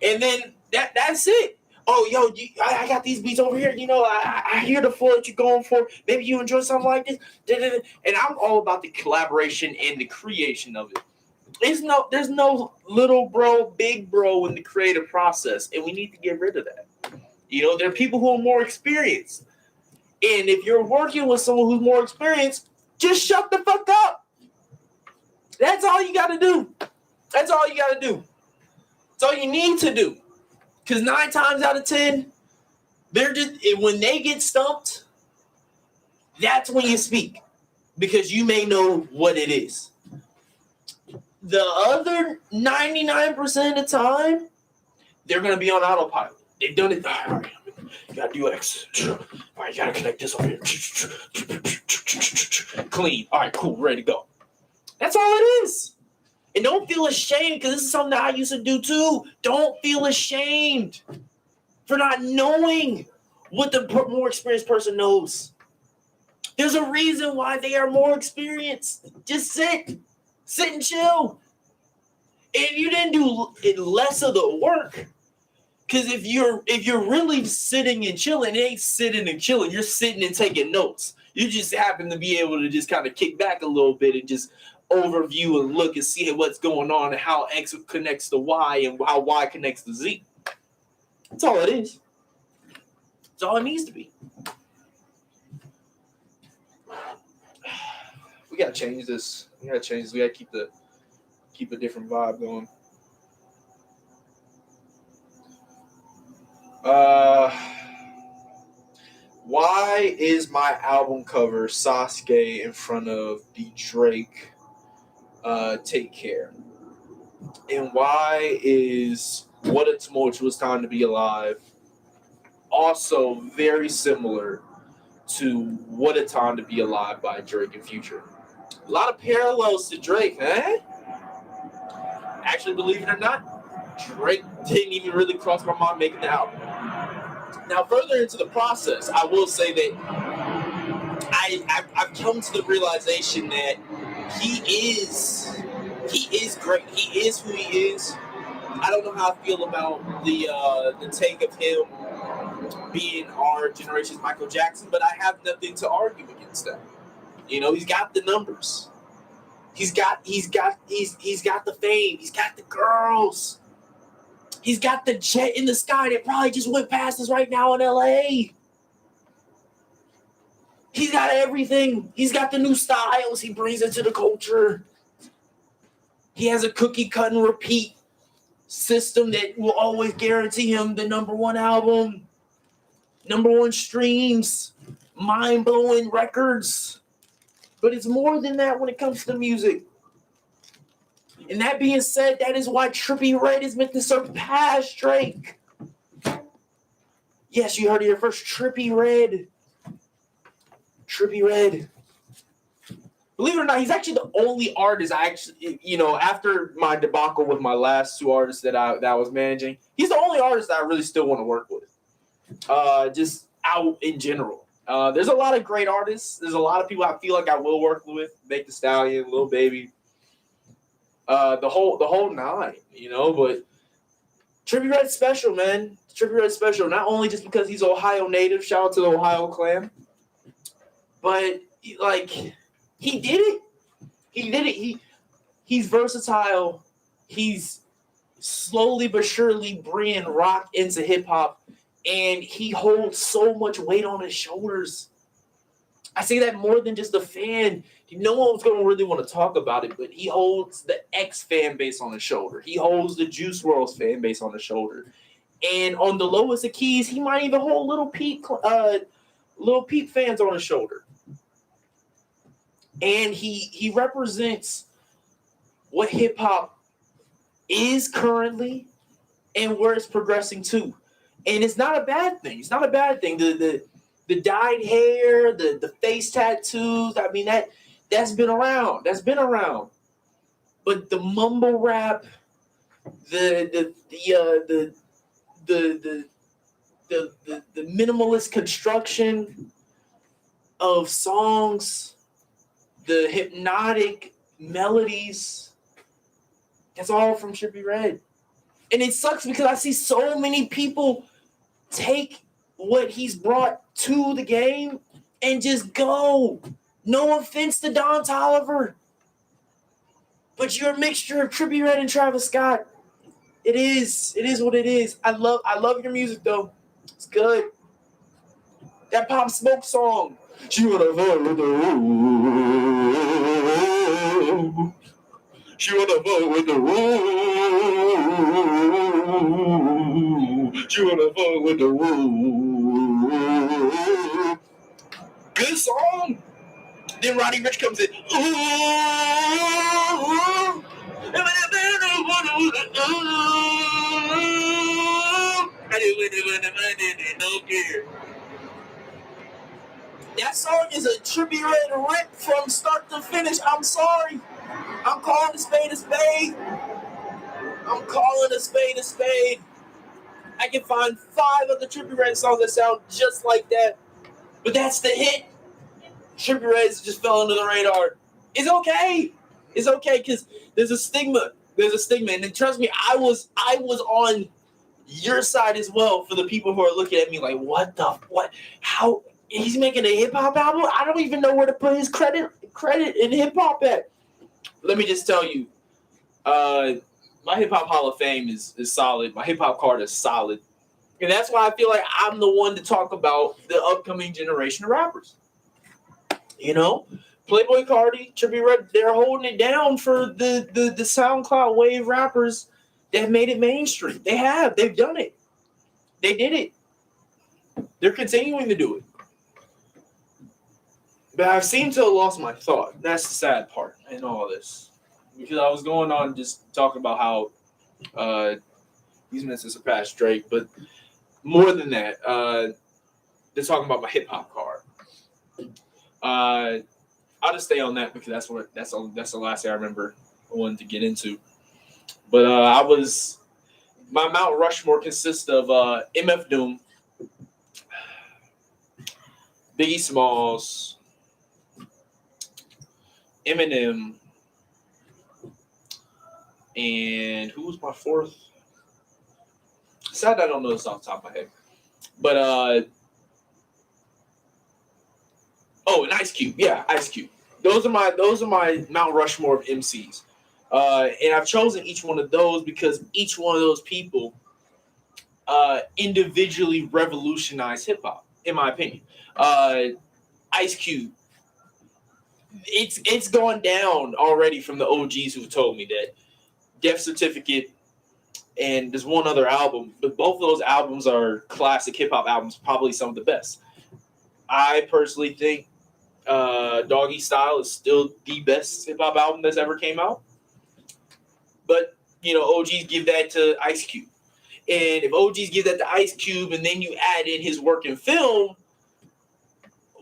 And then that's it. oh, yo, I got these beats over here. You know, I hear the flow that you're going for. Maybe you enjoy something like this. And I'm all about the collaboration and the creation of it. There's no little bro, big bro in the creative process, and we need to get rid of that. You know, there are people who are more experienced. And if you're working with someone who's more experienced, just shut the fuck up. That's all you got to do. That's all you got to do. That's all you need to do. Because 9 times out of 10, they're just, when they get stumped, that's when you speak. Because you may know what it is. The other 99% of the time, they're going to be on autopilot. They've done it. All right, you got to do X. All right, you got to connect this over here. Clean. All right, cool. Ready to go. That's all it is. And don't feel ashamed, because this is something that I used to do too. Don't feel ashamed for not knowing what the more experienced person knows. There's a reason why they are more experienced. Just sit and chill. And you didn't do less of the work. Because if you're really sitting and chilling, it ain't sitting and chilling. You're sitting and taking notes. You just happen to be able to just kind of kick back a little bit and just overview and look and see what's going on and how X connects to Y and how Y connects to Z. That's all it is. That's all it needs to be. We gotta change this. We gotta keep a different vibe going. Why is my album cover Sasuke in front of the Drake Take Care? And why is What a Tumultuous Time to Be Alive also very similar to What a Time to Be Alive by Drake and Future? A lot of parallels to Drake, eh? Actually, believe it or not, Drake didn't even really cross my mind making the album. Now, further into the process, I will say that I've come to the realization that he is great. He is who he is. I don't know how I feel about the take of him being our generation's Michael Jackson, but I have nothing to argue against that. You know, he's got the numbers. He's got the fame. He's got the girls. He's got the jet in the sky that probably just went past us right now in LA. He's got everything. He's got the new styles he brings into the culture. He has a cookie cut and repeat system that will always guarantee him the #1 album, #1 streams, mind-blowing records. But it's more than that when it comes to music. And that being said, that is why Trippy Red is meant to surpass Drake. Yes, you heard it here first. Trippy Red. Trippy Red. Believe it or not, he's actually the only artist I actually, you know, after my debacle with my last 2 artists that I was managing, he's the only artist that I really still want to work with. Just out in general. There's a lot of great artists. There's a lot of people I feel like I will work with. Make the Stallion, Lil Baby. The whole 9, you know, but Trippy Red's special, man. Trippy Red's special, not only just because he's Ohio native, shout out to the Ohio clan, but like he did it. He's versatile. He's slowly but surely bringing rock into hip hop, and he holds so much weight on his shoulders. I say that more than just a fan. No one's going to really want to talk about it, but he holds the X fan base on his shoulder. He holds the Juice WRLD's fan base on his shoulder. And on the lowest of keys, he might even hold Lil Peep fans on his shoulder. And he represents what hip-hop is currently and where it's progressing to. And it's not a bad thing. It's not a bad thing. The dyed hair, the face tattoos, I mean, that's been around. That's been around. But the mumble rap, the minimalist construction of songs, the hypnotic melodies, that's all from Trippy Red. And it sucks because I see so many people take what he's brought to the game and just go. No offense to Don Toliver, but you're a mixture of Trippie Redd and Travis Scott. It is what it is. I love your music though. It's good. That Pop Smoke song. She wanna vote with the room. She wanna vote with the room. She wanna vote with the room. Good song. Then Roddy Ricch comes in. That song is a Trippie Redd rip from start to finish. I'm sorry. I'm calling a spade a spade. I'm calling a spade a spade. I can find 5 of the Trippie Redd songs that sound just like that. But that's the hit. Trippie Redd just fell under the radar. It's okay. It's okay because there's a stigma. There's a stigma. And trust me, I was on your side as well for the people who are looking at me like, what? How? He's making a hip-hop album? I don't even know where to put his credit in hip-hop at. Let me just tell you, my hip-hop Hall of Fame is solid. My hip-hop card is solid. And that's why I feel like I'm the one to talk about the upcoming generation of rappers. You know? Playboy Carti, Trippie Redd, they're holding it down for the SoundCloud wave rappers that have made it mainstream. They have. They've done it. They did it. They're continuing to do it. But I've seemed to have lost my thought. That's the sad part in all this. Because I was going on just talking about how he's meant to surpass Drake. But more than that, they're talking about my hip-hop card. I'll just stay on that because that's the last thing I remember I wanted to get into. But my Mount Rushmore consists of MF Doom, Biggie Smalls, Eminem, and who was my 4th? Sad I don't know this off the top of my head. But and Ice Cube. Yeah, Ice Cube. Those are my Mount Rushmore of MCs. And I've chosen each one of those because each one of those people individually revolutionized hip hop, in my opinion. Ice Cube. It's gone down already from the OGs who told me that. Death Certificate, and there's one other album, but both of those albums are classic hip hop albums, probably some of the best. I personally think Doggy Style is still the best hip hop album that's ever came out. But OGs give that to Ice Cube, and if OGs give that to Ice Cube, and then you add in his work in film.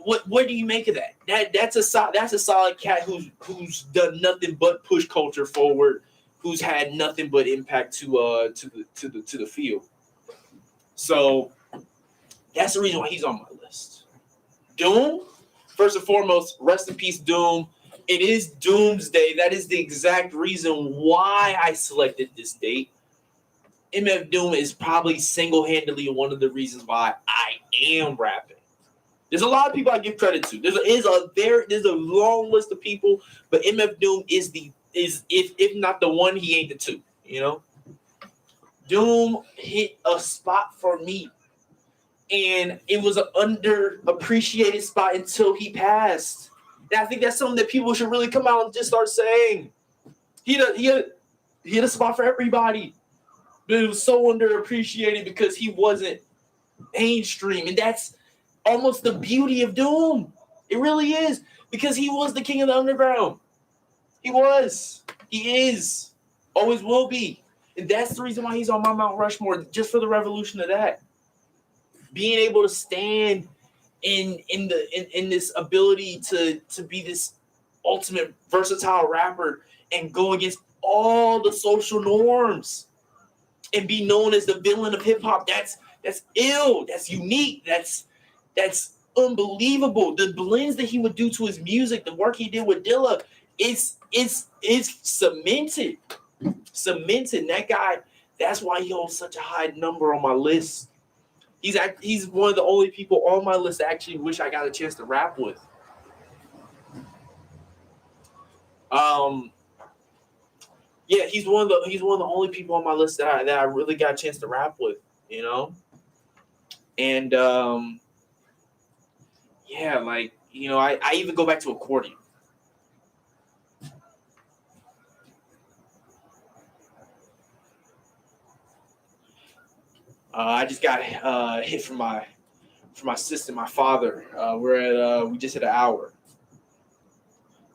What do you make of that? That's a solid cat who's done nothing but push culture forward, who's had nothing but impact to the field. So that's the reason why he's on my list. Doom, first and foremost, rest in peace, Doom. It is Doomsday. That is the exact reason why I selected this date. MF Doom is probably single-handedly one of the reasons why I am rapping. There's a lot of people I give credit to. There's a long list of people, but MF Doom is if not the one, he ain't the 2. Doom hit a spot for me, and it was an underappreciated spot until he passed. And I think that's something that people should really come out and just start saying. He hit a spot for everybody, but it was so underappreciated because he wasn't mainstream, and that's almost the beauty of Doom. It really is, because he was the king of the underground. He was. He is. Always will be. And that's the reason why he's on my Mount Rushmore, just for the revolution of that. Being able to stand in this ability to be this ultimate versatile rapper and go against all the social norms and be known as the villain of hip hop. That's ill. That's unique. That's unbelievable. The blends that he would do to his music, the work he did with Dilla, it's cemented. That guy, that's why he holds such a high number on my list. He's one of the only people on my list I actually wish I got a chance to rap with. Yeah, he's one of the only people on my list that I really got a chance to rap with, you know? And yeah, like, you know, I even go back to accordion. I just got hit from my sister, my father. We just hit an hour.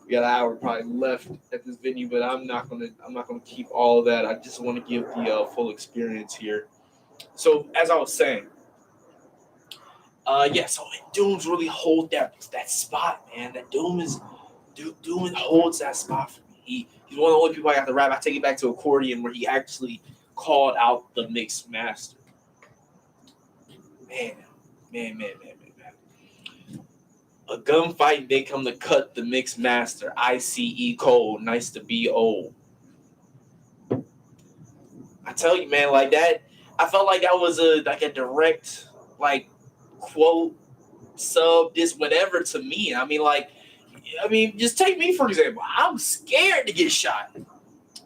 We got an hour probably left at this venue, but I'm not gonna keep all of that. I just want to give the full experience here. So as I was saying, yeah. So Dooms really hold that spot, man. Doom holds that spot for me. He's one of the only people I got to rap. I take it back to accordion where he actually called out the mixed master. Man. A gunfight, they come to cut the mixed master. ICE Cole, nice to be old. I tell you, man, like that. I felt like that was a direct quote sub this whatever to me. I mean, just take me for example. I'm scared to get shot.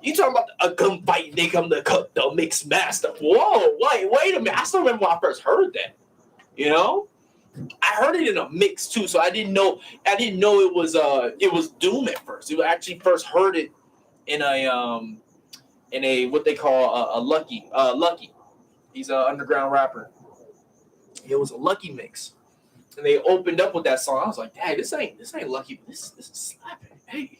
You talking about a gunfight? They come to cut the mixed master. Whoa, wait a minute. I still remember when I first heard that. You know, I heard it in a mix too, so I didn't know it was Doom at first. I actually first heard it in a what they call a Lucky. Lucky, he's an underground rapper. It was a Lucky mix, and they opened up with that song. I was like, "Hey, this ain't Lucky. This is slapping." Hey.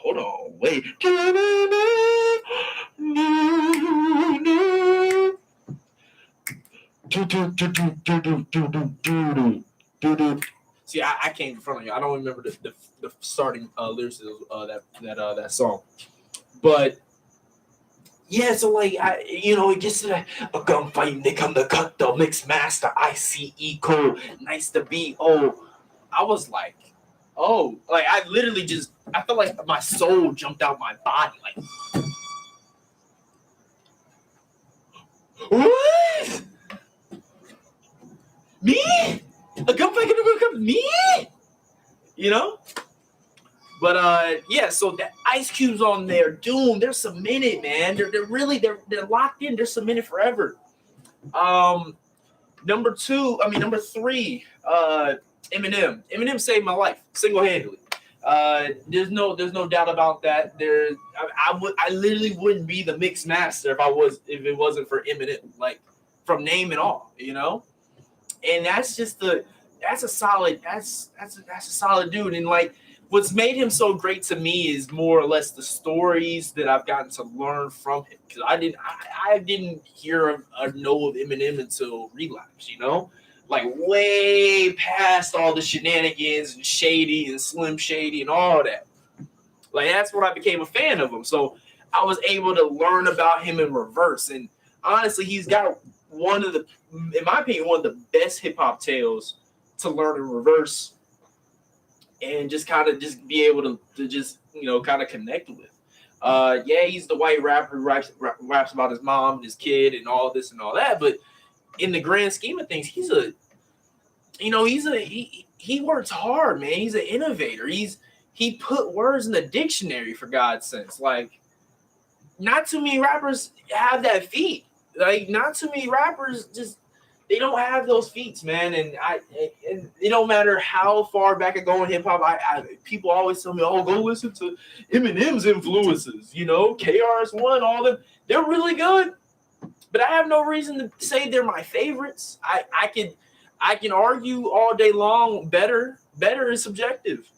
Hold on, wait. See, I came in front of you. I don't remember the starting lyrics of that song, but yeah. So like it gets to a gunfight and they come to cut the mixed master. ICE Cole, nice to be. Oh, I was like, oh, like I literally I felt like my soul jumped out my body. Like, what? Me? A gunfight gonna come me? You know? But yeah, so that Ice Cube's on there. Doom, they're cemented, man. They're really locked in. They're cemented forever. Number three, Eminem. Eminem saved my life single-handedly. There's no doubt about that. I literally wouldn't be the mix master if it wasn't for Eminem, like from name and all, you know. And that's a solid dude. And like what's made him so great to me is more or less the stories that I've gotten to learn from him. Because I didn't hear or know of Eminem until Relapse, you know, like way past all the shenanigans and Shady and Slim Shady and all that. Like that's when I became a fan of him. So I was able to learn about him in reverse. And honestly, he's got in my opinion, one of the best hip hop tales to learn in reverse and just kind of just be able to just kind of connect with. Yeah, he's the white rapper who raps about his mom and his kid and all this and all that, but in the grand scheme of things, he works hard, man. He's an innovator. He put words in the dictionary, for God's sakes. Like, not too many rappers have that feat. Like, not too many rappers just they don't have those feats, man. And it don't matter how far back I go in hip hop. People always tell me, "Oh, go listen to Eminem's influences." You know, KRS-One, all them. They're really good, but I have no reason to say they're my favorites. I can argue all day long. Better is subjective.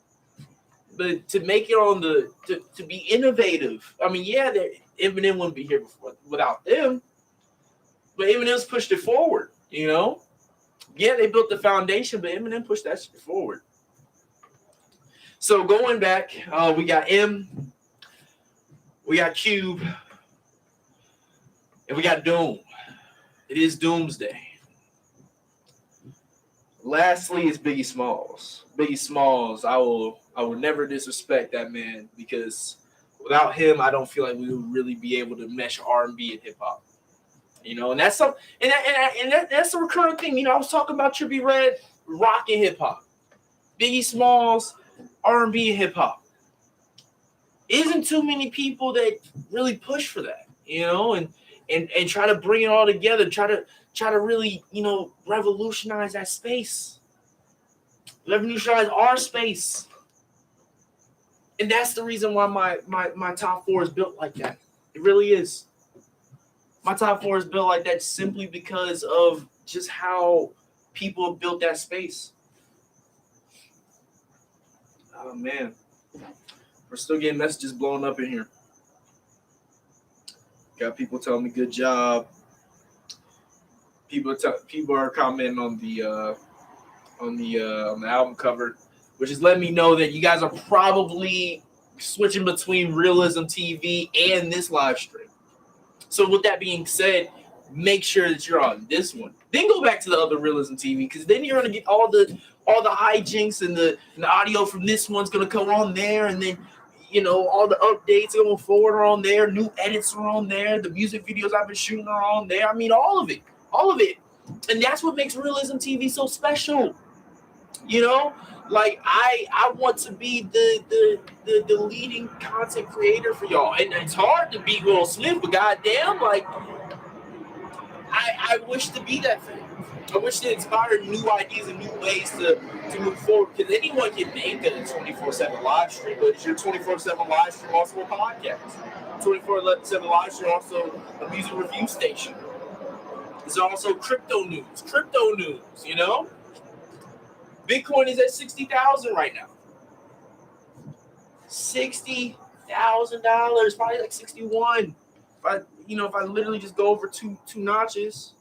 But to make it on to be innovative, I mean, yeah, Eminem wouldn't be here without them. But Eminem's pushed it forward, you know? Yeah, they built the foundation, but Eminem pushed that shit forward. So going back, we got M, we got Cube, and we got Doom. It is Doomsday. Lastly is Biggie Smalls. Biggie Smalls, I will never disrespect that man because Without him, I don't feel like we would really be able to mesh R&B and hip hop. And that's that's a recurring thing. I was talking about Trippy Red, rock and hip hop. Biggie Smalls, R&B and hip hop. Isn't too many people that really push for that, and try to bring it all together, try to really, revolutionize that space. Revolutionize our space. And that's the reason why my top four is built like that. It really is. My top four is built like that simply because of just how people have built that space. Oh, man. We're still getting messages blowing up in here. Got people telling me good job. People are commenting on the album cover, which is letting me know that you guys are probably switching between Realism TV and this live stream. So with that being said, make sure that you're on this one. Then go back to the other Realism TV, because then you're gonna get all the hijinks, and the audio from this one's gonna come on there, and then all the updates going forward are on there. New edits are on there. The music videos I've been shooting are on there. I mean, all of it, and that's what makes Realism TV so special. Like I want to be the leading content creator for y'all, and it's hard to beat Will Smith, but goddamn, like I wish to be that thing. I wish to inspire new ideas and new ways to move forward, because anyone can make a 24/7 live stream, but it's your 24/7 live stream also a podcast. 24/7 live stream also a music review station. It's also crypto news. Bitcoin is at 60,000 right now. $60,000, probably like 61. If I literally just go over two notches.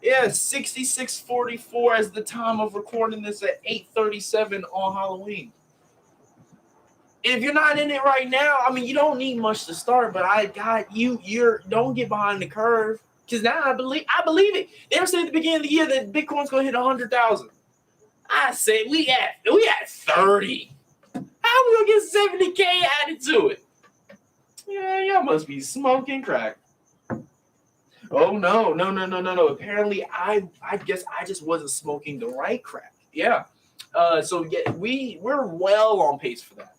Yeah, 66.44 as the time of recording this at 8:37 on Halloween. And if you're not in it right now, I mean, you don't need much to start, but don't get behind the curve. Because now I believe it. They were saying at the beginning of the year that Bitcoin's gonna hit 100,000. I say we at 30. How we gonna get 70K added to it? Yeah, y'all must be smoking crack. Oh no. Apparently I guess I just wasn't smoking the right crack. Yeah. So yeah, we're well on pace for that.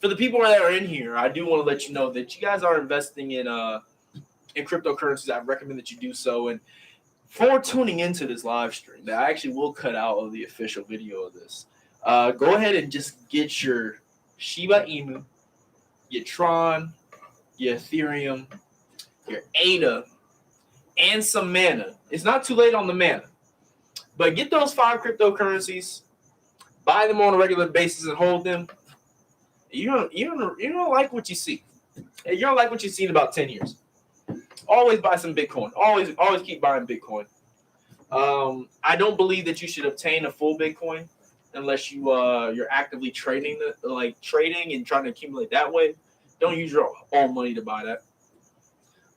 For the people that are in here, I do want to let you know that you guys are investing in cryptocurrencies. I recommend that you do so. And for tuning into this live stream, that I actually will cut out of the official video of this. Go ahead and just get your Shiba Inu, your Tron, your Ethereum, your ADA, and some mana. It's not too late on the mana, but get those 5 cryptocurrencies, buy them on a regular basis, and hold them. You're gonna like what you see. You're gonna like what you see in about 10 years. Always buy some Bitcoin. Always keep buying Bitcoin. I don't believe that you should obtain a full Bitcoin unless you're actively trading and trying to accumulate that way. Don't use your own money to buy that.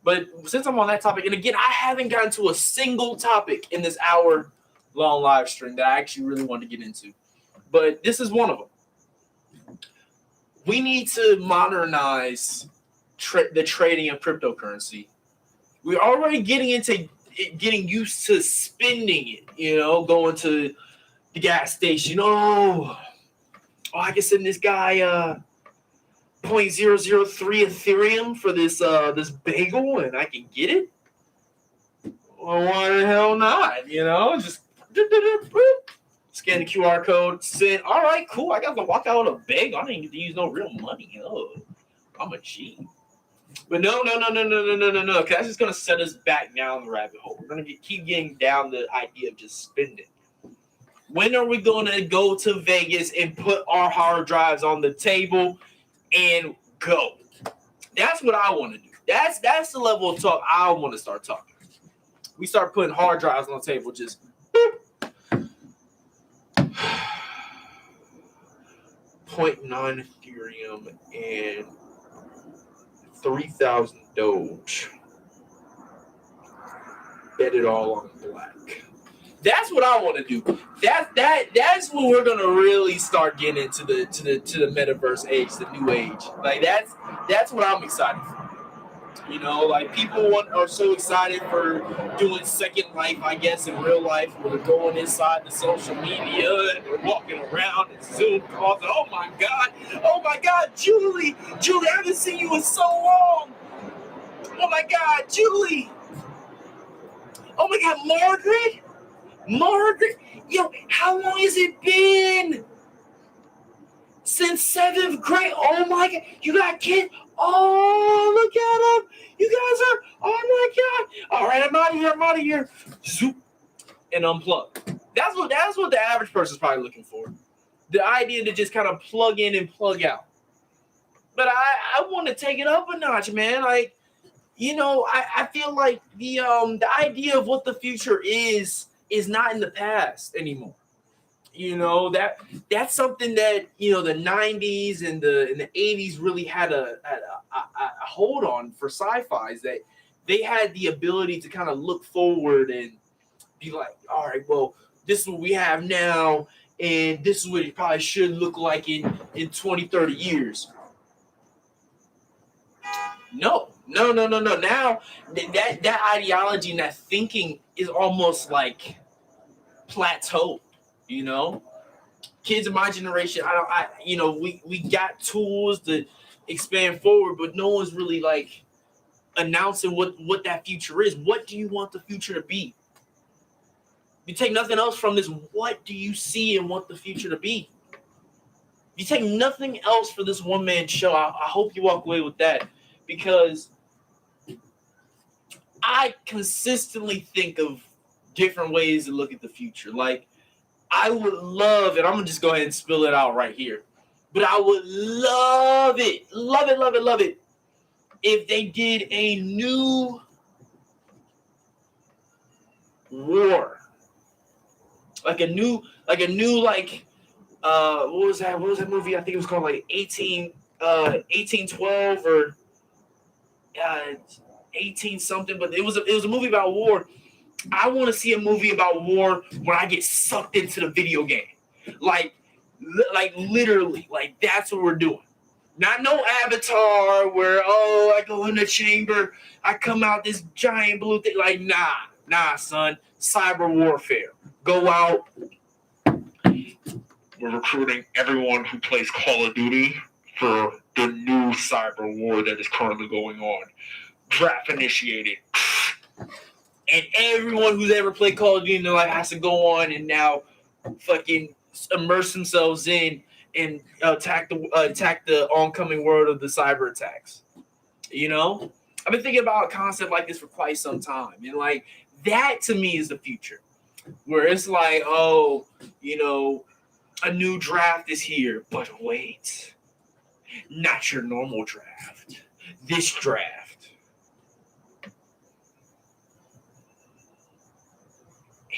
But since I'm on that topic, and again, I haven't gotten to a single topic in this hour-long live stream that I actually really want to get into, but this is one of them. We need to modernize the trading of cryptocurrency. We're already getting used to spending it, going to the gas station. I can send this guy 0.003 Ethereum for this bagel, and I can get it. Well, why the hell not? Just scan the QR code, send. All right, cool. I got to walk out with a bagel. I didn't get to use no real money. I'm a G. But no. Because that's just going to set us back down the rabbit hole. We're going to keep getting down the idea of just spending. When are we going to go to Vegas and put our hard drives on the table and go? That's what I want to do. That's the level of talk I want to start talking. We start putting hard drives on the table, just 0.9 Ethereum and 3,000 Doge. Bet it all on black. That's what I want to do. That's when we're gonna really start getting into the metaverse age, the new age. Like that's what I'm excited for. You know, like are so excited for doing Second Life, I guess, in real life, where they're going inside the social media and they're walking around and Zoom calls. Oh my God, Julie, I haven't seen you in so long. Oh my God, Julie. Oh my God, Margaret. Yo, how long has it been? Since 7th grade. Oh my God, you got kids. Oh, look at them. You guys are, oh my God. All right, I'm out of here. Zoop, and unplug. That's what the average person's probably looking for. The idea to just kind of plug in and plug out. But I want to take it up a notch, man. Like, you know, I feel like the idea of what the future is not in the past anymore. You know, that's something that, you know, the 90s and the 80s really had a hold on for sci-fi, is that they had the ability to kind of look forward and be like, all right, well, this is what we have now, and this is what it probably should look like in 20, 30 years. No. Now that ideology and that thinking is almost like plateaued, you know? Kids of my generation, we got tools to expand forward, but no one's really like announcing what that future is. What do you want the future to be? You take nothing else from this. What do you see and want the future to be? You take nothing else for this one man show. I hope you walk away with that, because I consistently think of different ways to look at the future. Like, I would love, and I'm gonna just go ahead and spill it out right here, but I would love it, if they did a new war, like a new what was that movie? I think it was called like 1812 or 18 something, but it was a movie about war. I want to see a movie about war where I get sucked into the video game. Like literally, like that's what we're doing. Not no Avatar where, oh, I go in the chamber, I come out this giant blue thing. Like, nah, son. Cyber warfare. Go out. We're recruiting everyone who plays Call of Duty for the new cyber war that is currently going on. Draft initiated. And everyone who's ever played Call of Duty in their life has to go on and now fucking immerse themselves in and attack the oncoming world of the cyber attacks. You know? I've been thinking about a concept like this for quite some time. And like that to me is the future. Where it's like, oh, you know, a new draft is here. But wait. Not your normal draft. This draft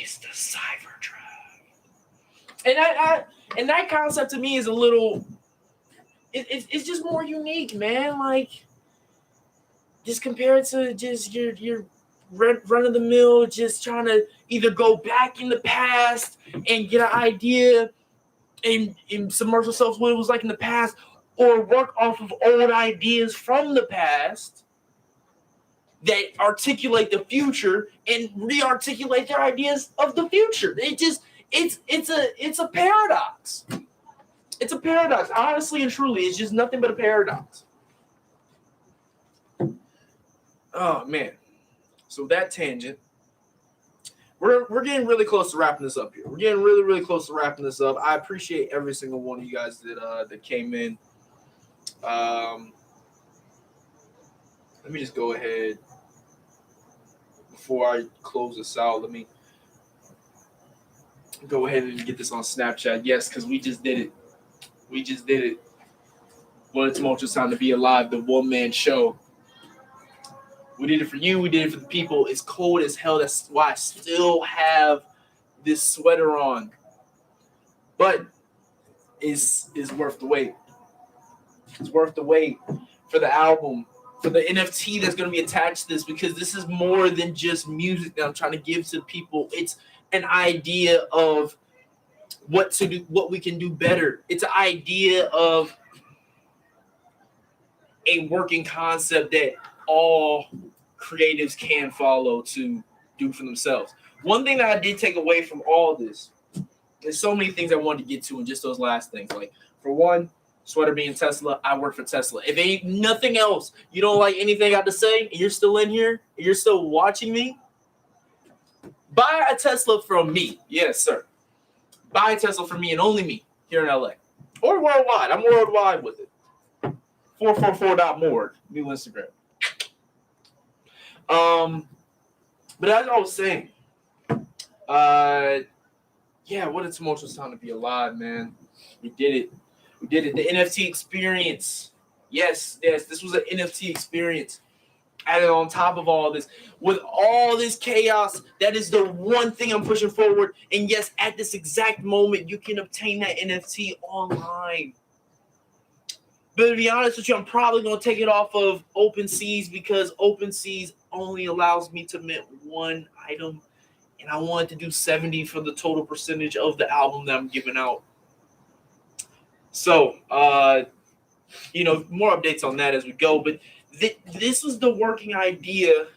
is the cyber draft. And that concept to me is a little, it's just more unique, man. Like, just compared to just your run of the mill, just trying to either go back in the past and get an idea and submerge yourself what it was like in the past, or work off of old ideas from the past that articulate the future and re-articulate their ideas of the future. It's a paradox. It's a paradox. Honestly and truly, it's just nothing but a paradox. Oh man. So that tangent. We're getting really close to wrapping this up here. We're getting really, really close to wrapping this up. I appreciate every single one of you guys that came in. Let me just go ahead before I close this out. Let me go ahead and get this on Snapchat. Yes, because we just did it. Well, it's tumultuous time to be alive. The one man show. We did it for you. We did it for the people. It's cold as hell. That's why I still have this sweater on. But it's worth the wait. It's worth the wait for the album, for the NFT that's going to be attached to this, because this is more than just music that I'm trying to give to people. It's an idea of what to do, what we can do better. It's an idea of a working concept that all creatives can follow to do for themselves. One thing that I did take away from all this, there's so many things I wanted to get to in just those last things. Like, for one, Sweater being Tesla, I work for Tesla. If ain't nothing else, you don't like anything I have to say, and you're still in here, and you're still watching me, buy a Tesla from me. Yes, sir. Buy a Tesla from me and only me here in LA. Or worldwide. I'm worldwide with it. 444.morg. New Instagram. But as I was saying, yeah, what a tumultuous time to be alive, man. We did it. We did it. The NFT experience. Yes, this was an NFT experience. Added on top of all this, with all this chaos, that is the one thing I'm pushing forward. And yes, at this exact moment, you can obtain that NFT online. But to be honest with you, I'm probably going to take it off of OpenSeas because OpenSeas only allows me to mint one item. And I wanted to do 70 for the total percentage of the album that I'm giving out. So, more updates on that as we go. But this was the working idea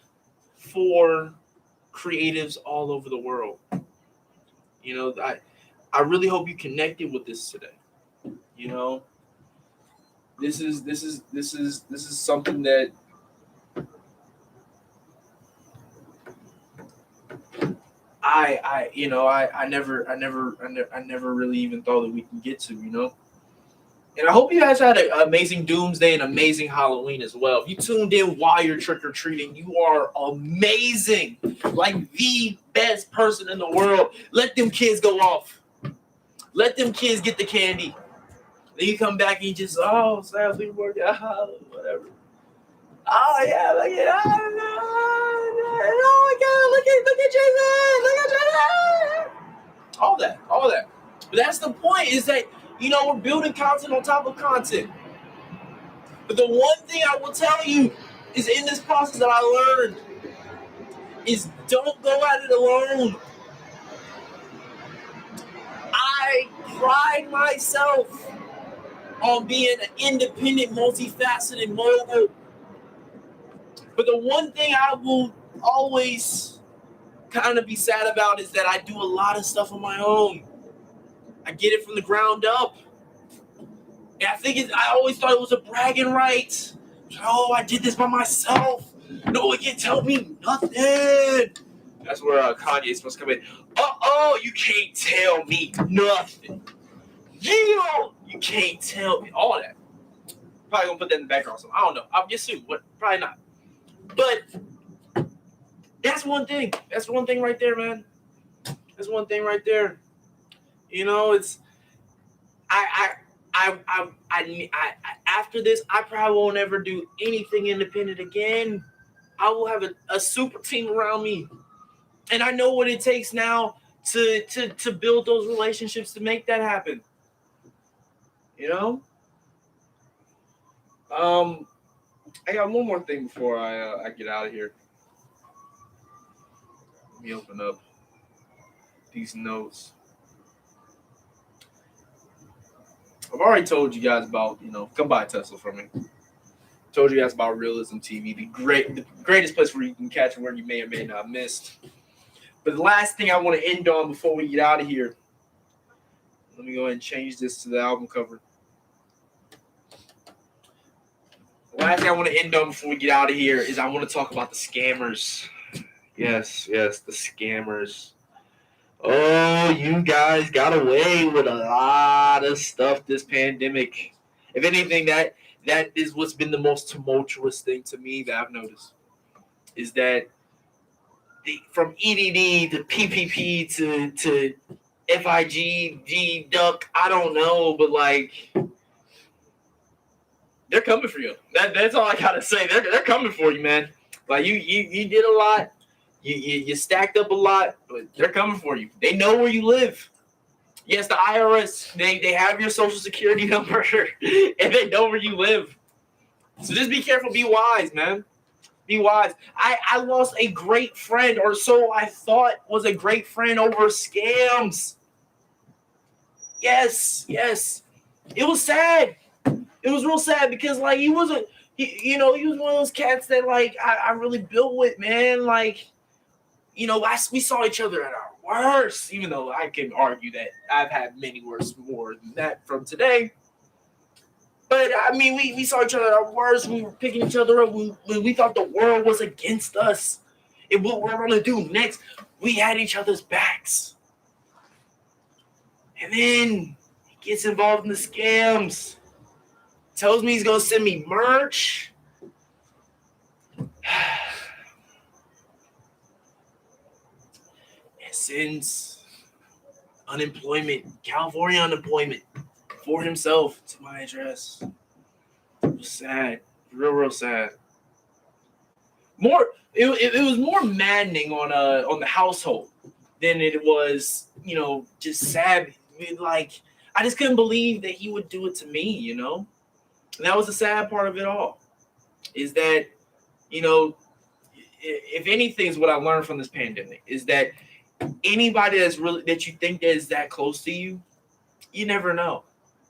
for creatives all over the world. I really hope you connected with this today. This is something that I never really even thought that we can get to. And I hope you guys had an amazing Doomsday and amazing Halloween as well. If you tuned in while you're trick-or-treating, you are amazing. Like the best person in the world. Let them kids go off. Let them kids get the candy. Then you come back and you just, sadly work out, whatever. Oh, yeah, look at oh, my God, look at Jason. All that. But that's the point, is that, we're building content on top of content. But the one thing I will tell you is, in this process that I learned, is don't go at it alone. I pride myself on being an independent, multifaceted mogul. But the one thing I will always kind of be sad about is that I do a lot of stuff on my own. I get it from the ground up. And I always thought it was a bragging right. Oh, I did this by myself. No one can tell me nothing. That's where Kanye is supposed to come in. You can't tell me nothing. You can't tell me all that. Probably gonna put that in the background. So I don't know. I'll get sued, but probably not. But that's one thing. That's one thing right there, man. That's one thing right there. It's I after this, I probably won't ever do anything independent again. I will have a super team around me, and I know what it takes now to build those relationships to make that happen. I got one more thing before I get out of here. Let me open up these notes. I've already told you guys about, come buy a Tesla from me. Told you guys about Realism TV, the greatest place where you can catch where you may or may not missed. But the last thing I want to end on before we get out of here, let me go ahead and change this to the album cover. The last thing I want to end on before we get out of here is I want to talk about the scammers. Yes, the scammers. Oh, you guys got away with a lot of stuff this pandemic. If anything, that is what's been the most tumultuous thing to me that I've noticed, is that from EDD to PPP to FIG, Duck, I don't know, but they're coming for you. That's all I gotta say. They're coming for you, man. Like you did a lot. You stacked up a lot, but they're coming for you. They know where you live. Yes, the IRS, they have your social security number, and they know where you live. So just be careful, be wise, man. Be wise. I lost a great friend, or so I thought was a great friend, over scams. Yes. It was sad. It was real sad because like he was one of those cats that like I really built with, man. Like, we saw each other at our worst, even though I can argue that I've had many worse more than that from today. But I mean, we saw each other at our worst. We were picking each other up when we thought the world was against us. And what we're gonna do next, we had each other's backs. And then he gets involved in the scams. Tells me he's gonna send me merch. And sends California unemployment for himself to my address. It was sad. Real sad. It was more maddening on the household than it was, just sad. Like, I just couldn't believe that he would do it to me, And that was the sad part of it all. Is that, if anything is what I learned from this pandemic, is that anybody that you think is that close to you, you never know.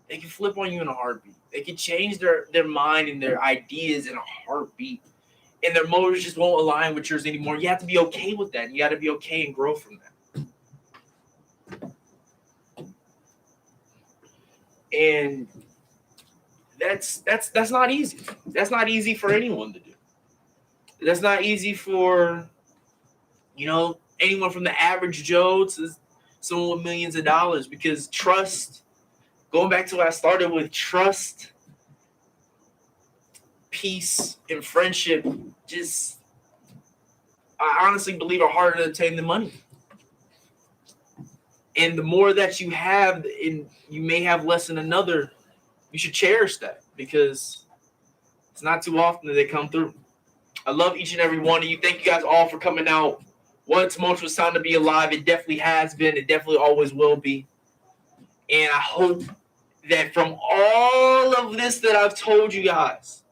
They can flip on you in a heartbeat. They can change their mind and their ideas in a heartbeat. And their motives just won't align with yours anymore. You have to be okay with that. And you got to be okay and grow from that. And that's not easy. That's not easy for anyone to do. That's not easy for, anyone from the average Joe to someone with millions of dollars, because trust, going back to what I started with, trust, peace, and friendship, I honestly believe are harder to obtain than money. And the more that you have, and you may have less than another, you should cherish that, because it's not too often that they come through. I love each and every one of you. Thank you guys all for coming out. What a tumultuous time to be alive. It definitely has been. It definitely always will be. And I hope that from all of this that I've told you guys,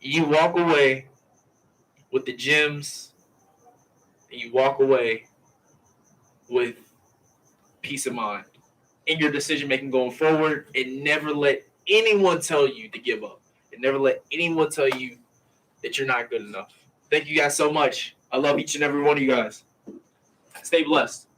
you walk away with the gems, and you walk away with peace of mind in your decision making going forward, and never let anyone tell you to give up, and never let anyone tell you that you're not good enough. Thank you guys so much. I love each and every one of you guys. Stay blessed.